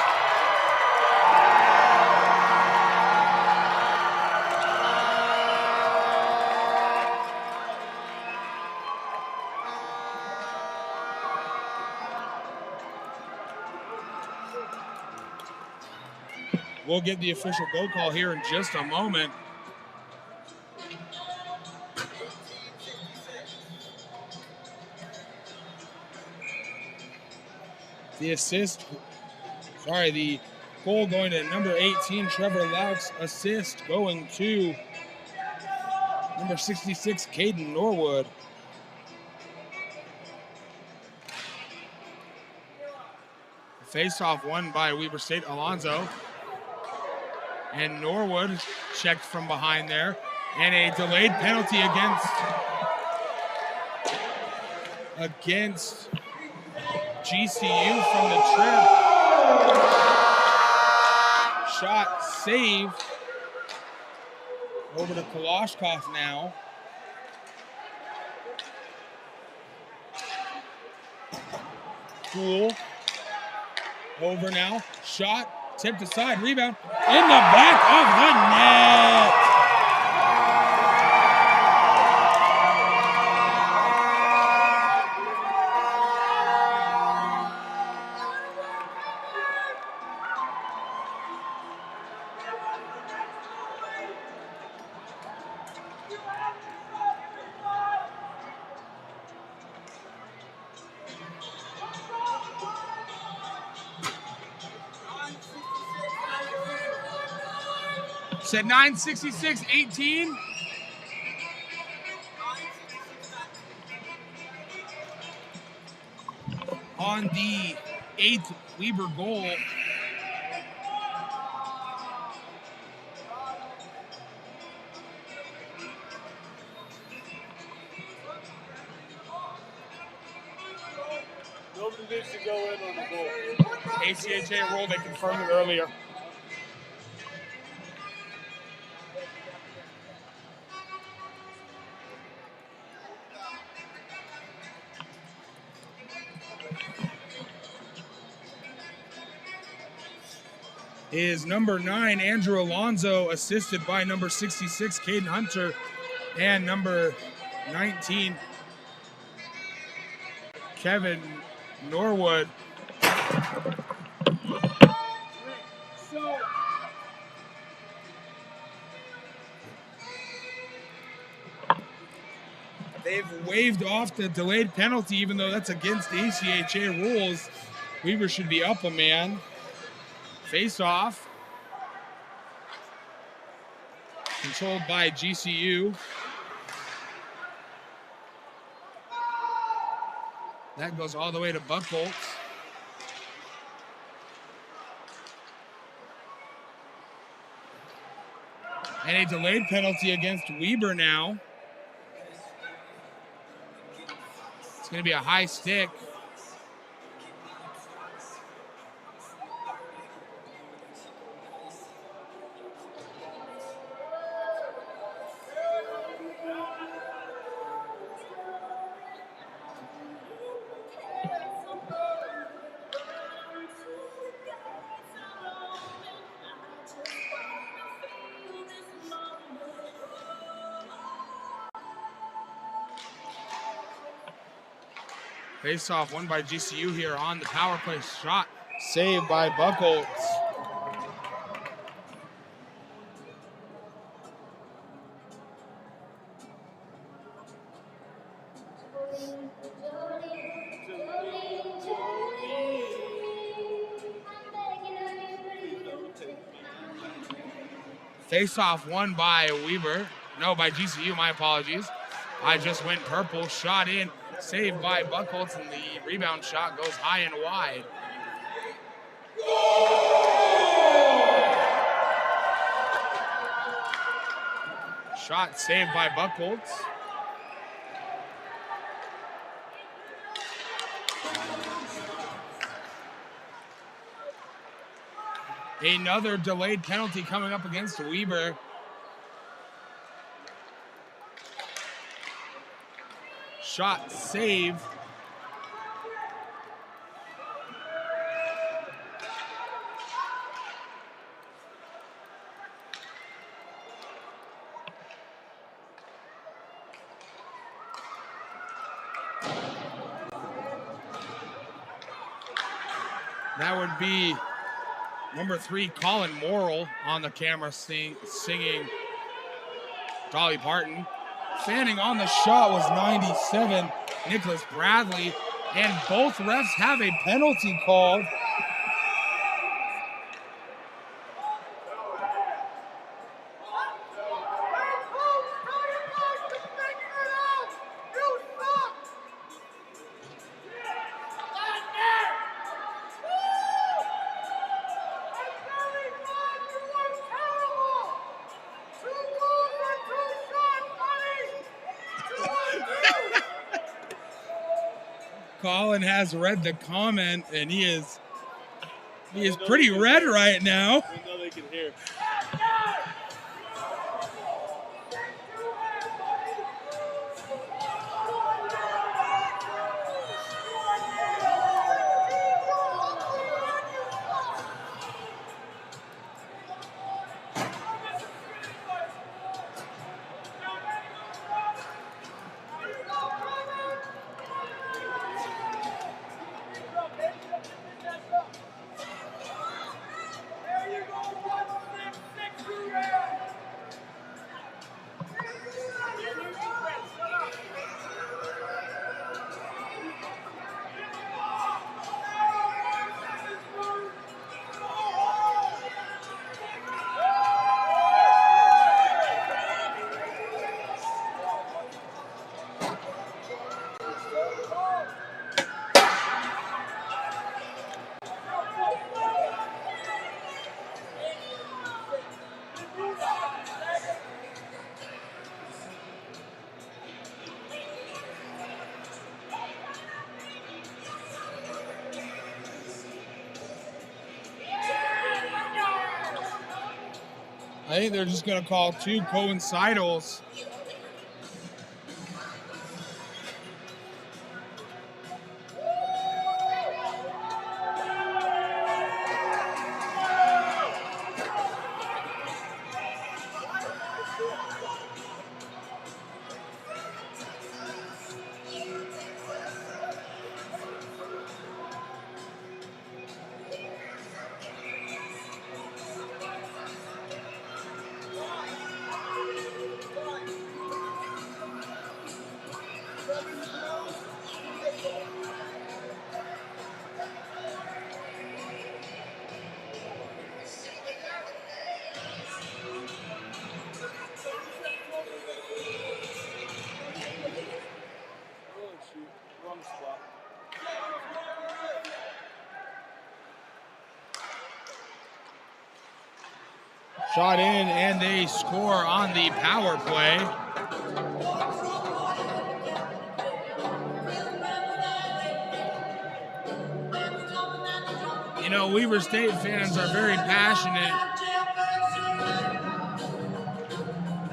We'll get the official goal call here in just a moment. The goal going to number 18, Trevor Louts. Assist going to number 66, Caden Norwood. Face-off won by Weber State. Alonzo. And Norwood checked from behind there. And a delayed penalty against GCU from the trip. Shot saved. Over to Kalashkov now. Cool. Over now. Shot. Tipped aside, rebound in the back of the net. Said 966-18. On the 8th Weber goal. Nobody needs to go in on the goal. ACHA rule, they confirmed it earlier. Is number 9, Andrew Alonzo, assisted by number 66, Caden Hunter, and number 19, Kevin Norwood. They've waived off the delayed penalty, even though that's against the ACHA rules. Weaver should be up a man. Face off. Controlled by GCU. That goes all the way to Buchholz. And a delayed penalty against Weber now. It's going to be a high stick. Face off won by GCU here on the power play. Shot saved by Buckholz. Face off won by Weber. No, by GCU, my apologies. I just went purple, shot in, saved by Buckholz, and the rebound shot goes high and wide. Shot saved by Buckholz. Another delayed penalty coming up against Weber. Shot save. That would be number 3, Colin Morrill, on the camera singing Dolly Parton. Fanning on the shot was 97, Nicholas Bradley, and both refs have a penalty called. Colin has read the comment, and he is pretty red right now. We know they can hear. I think they're just going to call 2 coincidals. Shot in, and they score on the power play. You know, Weber State fans are very passionate.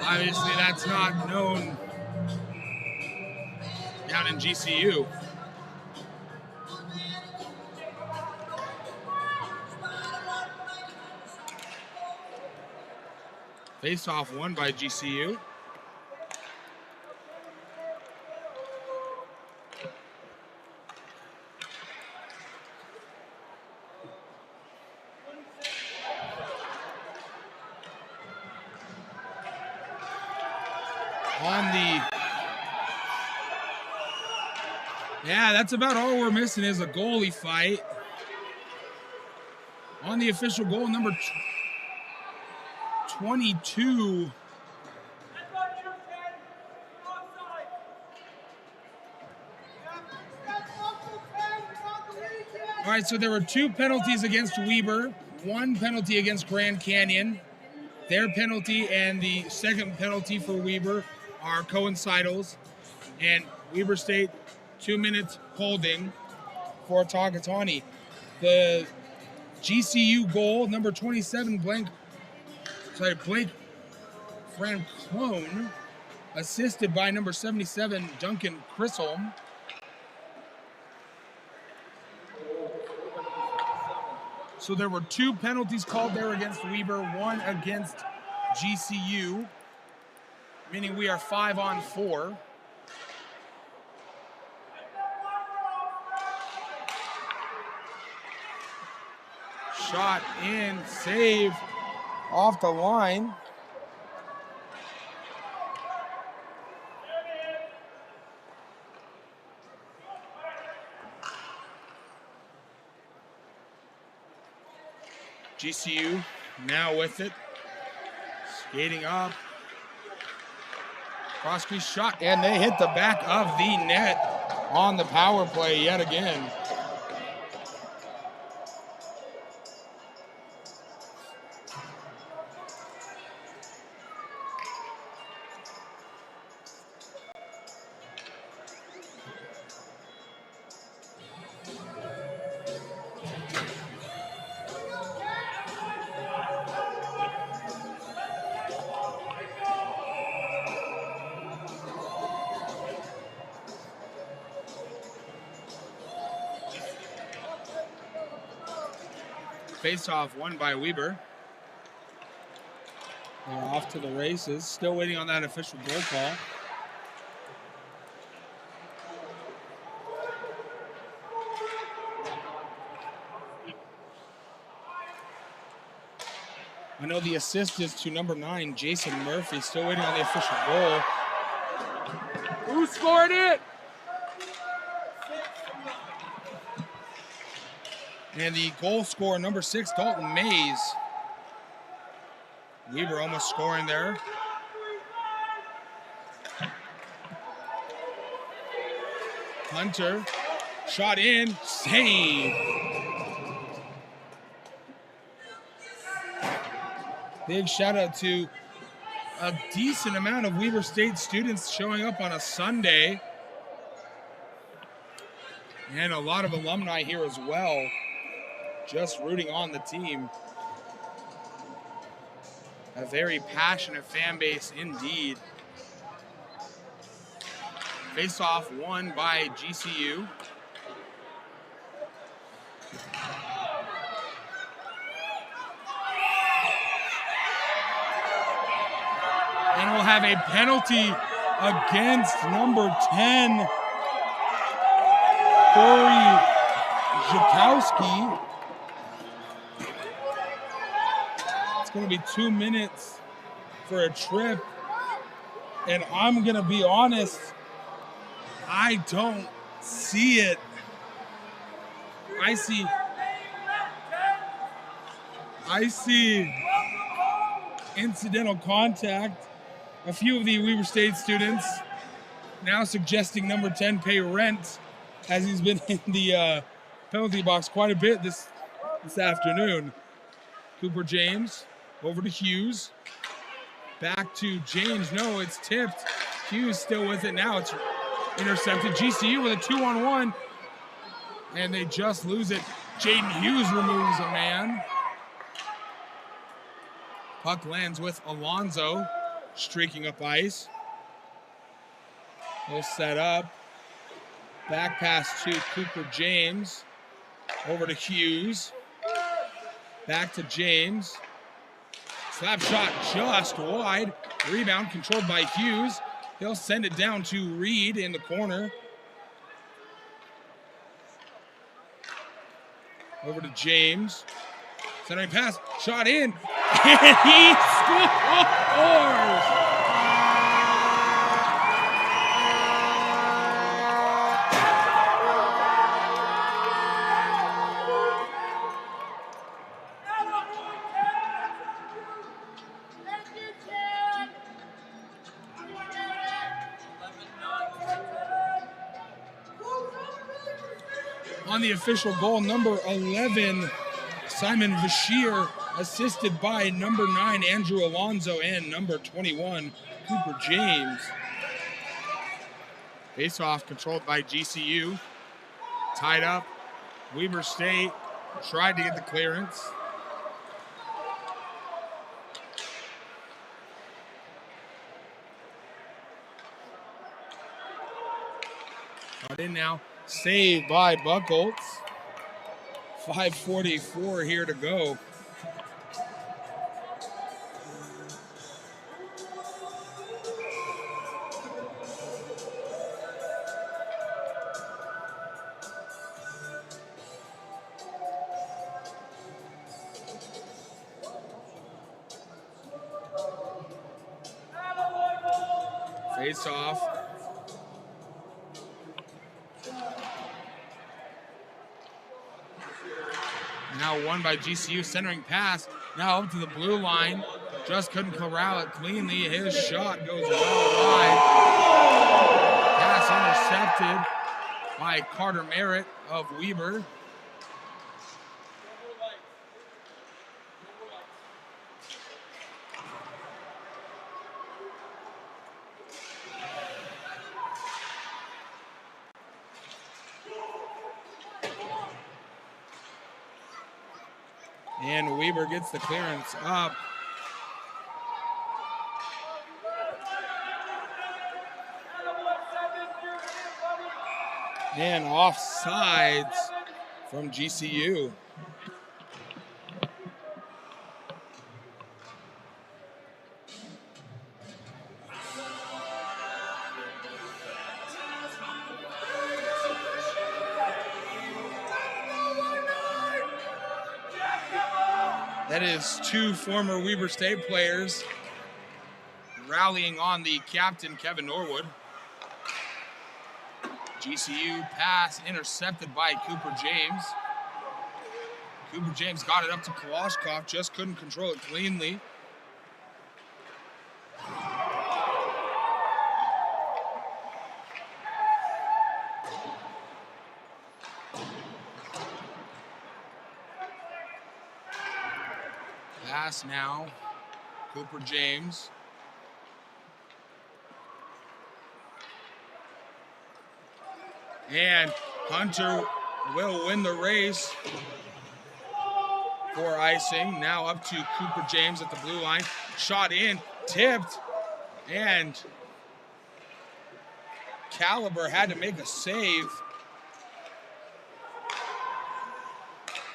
Obviously, that's not known down in GCU. Face-off won by GCU. Yeah, that's about all we're missing is a goalie fight. On the official goal, number 22. All right, so there were 2 penalties against Weber, 1 penalty against Grand Canyon. Their penalty and the second penalty for Weber are coincidals. And Weber State, 2 minutes holding for Takatani. The GCU goal, number 27, Blake Franclone, assisted by number 77, Duncan Chisholm. So there were 2 penalties called there against Weber, 1 against GCU, meaning we are 5-on-4. Shot in, save off the line. GCU now with it, skating up. Cross-crease shot, and they hit the back of the net on the power play yet again. Face-off won by Weber. They're off to the races. Still waiting on that official goal call. I know the assist is to number 9, Jason Murphy. Still waiting on the official goal. Who scored it? And the goal scorer, number 6, Dalton Mays. Weber almost scoring there. Hunter, shot in, save. Big shout out to a decent amount of Weber State students showing up on a Sunday. And a lot of alumni here as well, just rooting on the team. A very passionate fan base indeed. Face-off won by GCU. And we'll have a penalty against number 10, Corey Zukowski. It's going to be 2 minutes for a trip. And I'm going to be honest, I don't see it. I see incidental contact. A few of the Weber State students now suggesting number 10 pay rent, as he's been in the penalty box quite a bit this afternoon. Cooper James Over to Hughes. Back to James. No, it's tipped. Hughes still with it. Now it's intercepted. GCU with a 2-on-1. And they just lose it. Jaden Hughes removes a man. Puck lands with Alonzo, streaking up ice. He'll set up. Back pass to Cooper James. Over to Hughes. Back to James. Slap shot just wide. Rebound controlled by Hughes. He'll send it down to Reed in the corner. Over to James. Centering pass. Shot in. And he scores! On the official goal, number 11, Simon Bashir, assisted by number 9, Andrew Alonzo, and number 21, Cooper James. Face-off controlled by GCU. Tied up. Weber State tried to get the clearance. Got in now. Saved by Buckholz. 5:44 here to go. Face off. Now won by GCU, centering pass. Now up to the blue line. Just couldn't corral it cleanly. His shot goes well wide. Pass intercepted by Carter Merritt of Weber. And Weber gets the clearance up. And offsides from GCU. That is two former Weber State players rallying on the captain, Kevin Norwood. GCU pass intercepted by Cooper James. Cooper James got it up to Kalashkov, just couldn't control it cleanly. Pass now, Cooper James. And Hunter will win the race for icing. Now up to Cooper James at the blue line. Shot in, tipped, and Caliber had to make a save.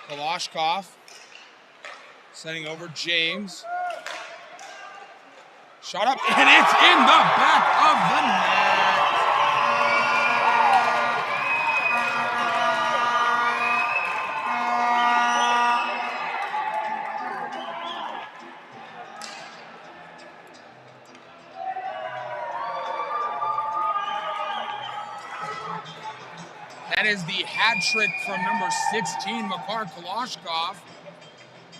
Kalashkov sending over James. Shot up, and it's in the back of the net. That is the hat trick from number 16, Makar Kalashkov.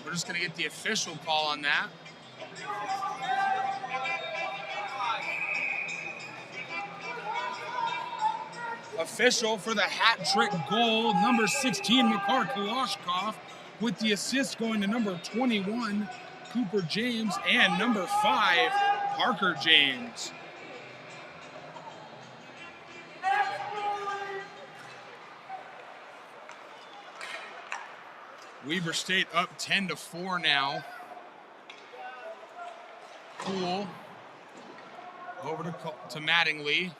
We're just going to get the official call on that. Official for the hat trick goal, number 16, Makar Kalashkov, with the assist going to number 21, Cooper James, and number 5, Parker James. Weber State up 10-4 now. Poole over to Mattingly.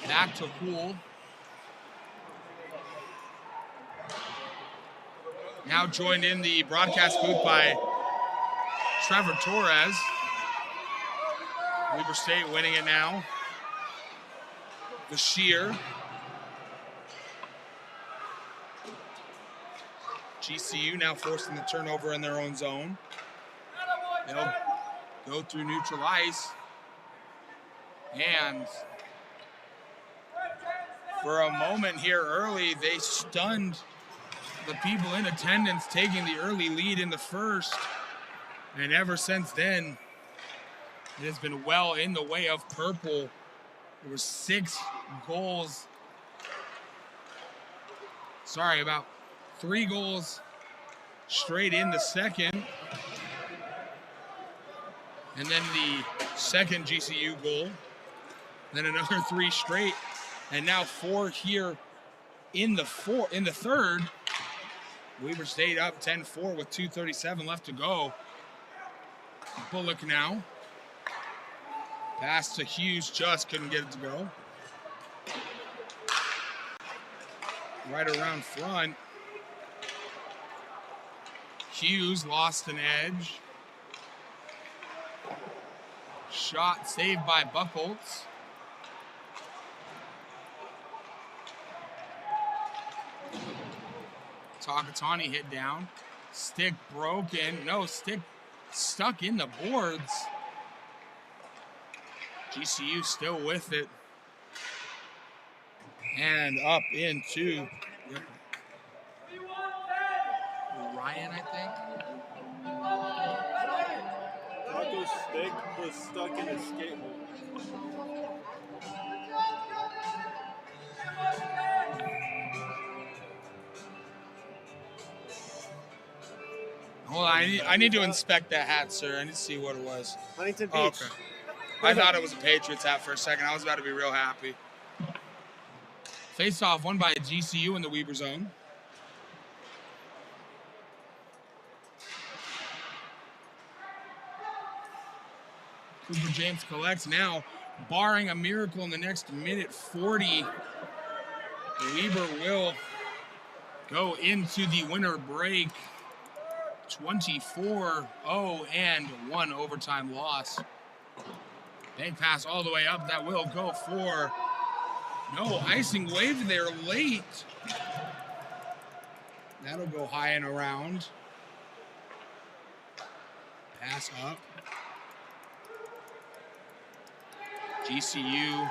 Back to Poole. Now joined in the broadcast booth by Trevor Torres. Weber State winning it now. Bashir. GCU now forcing the turnover in their own zone. They'll go through neutral ice. And for a moment here early, they stunned the people in attendance, taking the early lead in the first. And ever since then, it has been well in the way of purple. There were 6 goals. Sorry, about 3 goals straight in the second. And then the second GCU goal. Then another 3 straight. And now 4 here in the third. Weber State up 10-4 with 2:37 left to go. Bullock now. Pass to Hughes, just couldn't get it to go. Right around front. Hughes lost an edge. Shot saved by Buchholz. Takatani hit down. Stick broken. No, stick stuck in the boards. GCU still with it. And up into Ryan, I think. Taco's stick was stuck in his skate hole. Hold on, I need to inspect that hat, sir. I need to see what it was. Huntington Beach. Oh, okay. I thought it was a Patriots hat for a second. I was about to be real happy. Face-off won by GCU in the Weber zone. Cooper James collects now, barring a miracle in the next minute 40. Weber will go into the winter break. 24-0 and 1 overtime loss. Bank pass all the way up. That will go for no icing wave there late. That'll go high and around. Pass up. GCU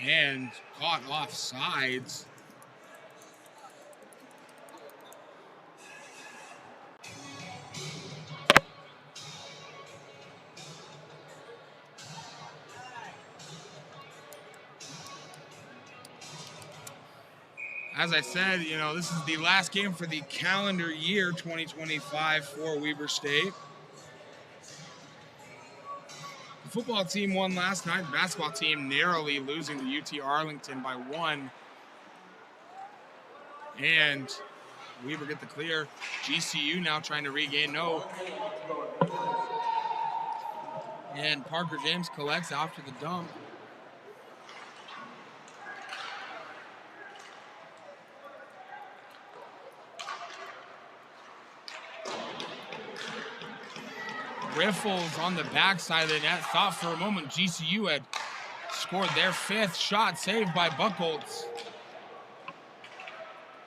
and caught off sides. As I said, you know, this is the last game for the calendar year 2025 for Weber State. The football team won last night. The basketball team narrowly losing to UT Arlington by 1. And Weber get the clear. GCU now trying to regain no. And Parker James collects after the dump. Riffles on the backside of the net. Thought for a moment GCU had scored their 5th shot, saved by Buchholz.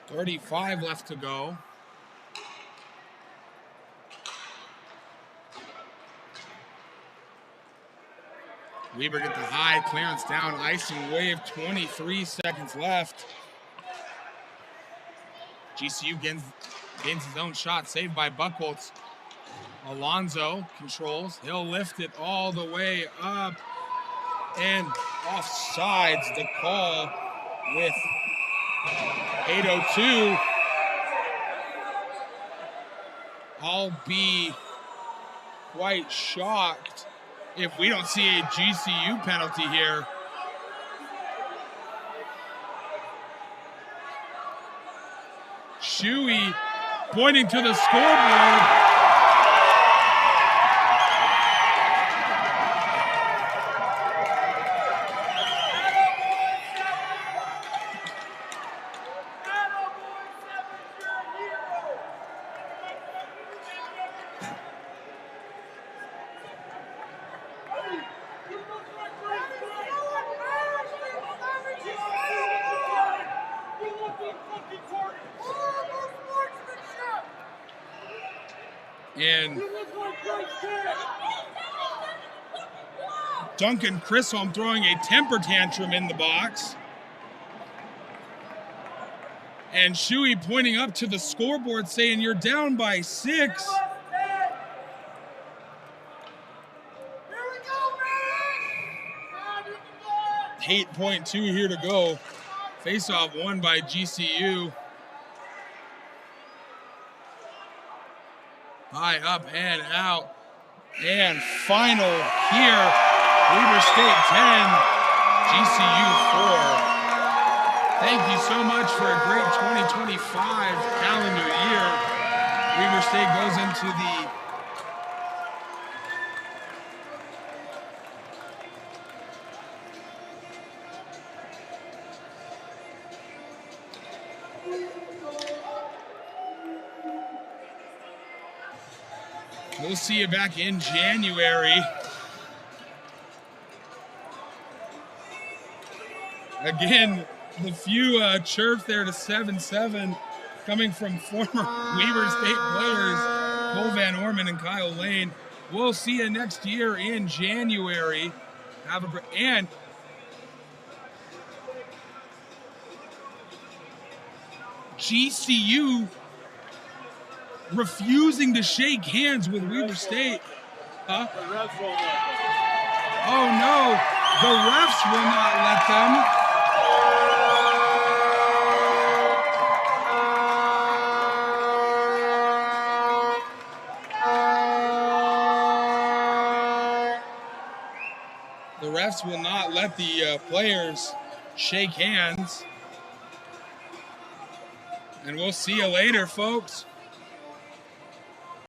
35 left to go. Weber get the high clearance down, icing wave, 23 seconds left. GCU gains his own shot, saved by Buchholz. Alonzo controls. He'll lift it all the way up. And offsides the call with 8:02. I'll be quite shocked if we don't see a GCU penalty here. Shuey pointing to the scoreboard. And Duncan Chisholm throwing a temper tantrum in the box. And Shuey pointing up to the scoreboard saying, "You're down by 6. 8.2 here to go. Face-off won by GCU. High up and out. And final here, Weber State 10, GCU 4. Thank you so much for a great 2025 calendar year. Weber State goes into the We'll see you back in January. Again, the few chirps there to 7-7 coming from former Weber State players, Cole Van Orman and Kyle Lane. We'll see you next year in January. Have a great, and GCU refusing to shake hands with Weber State. Huh? Oh no, the refs will not let them. The refs will not let the players shake hands. And we'll see you later, folks.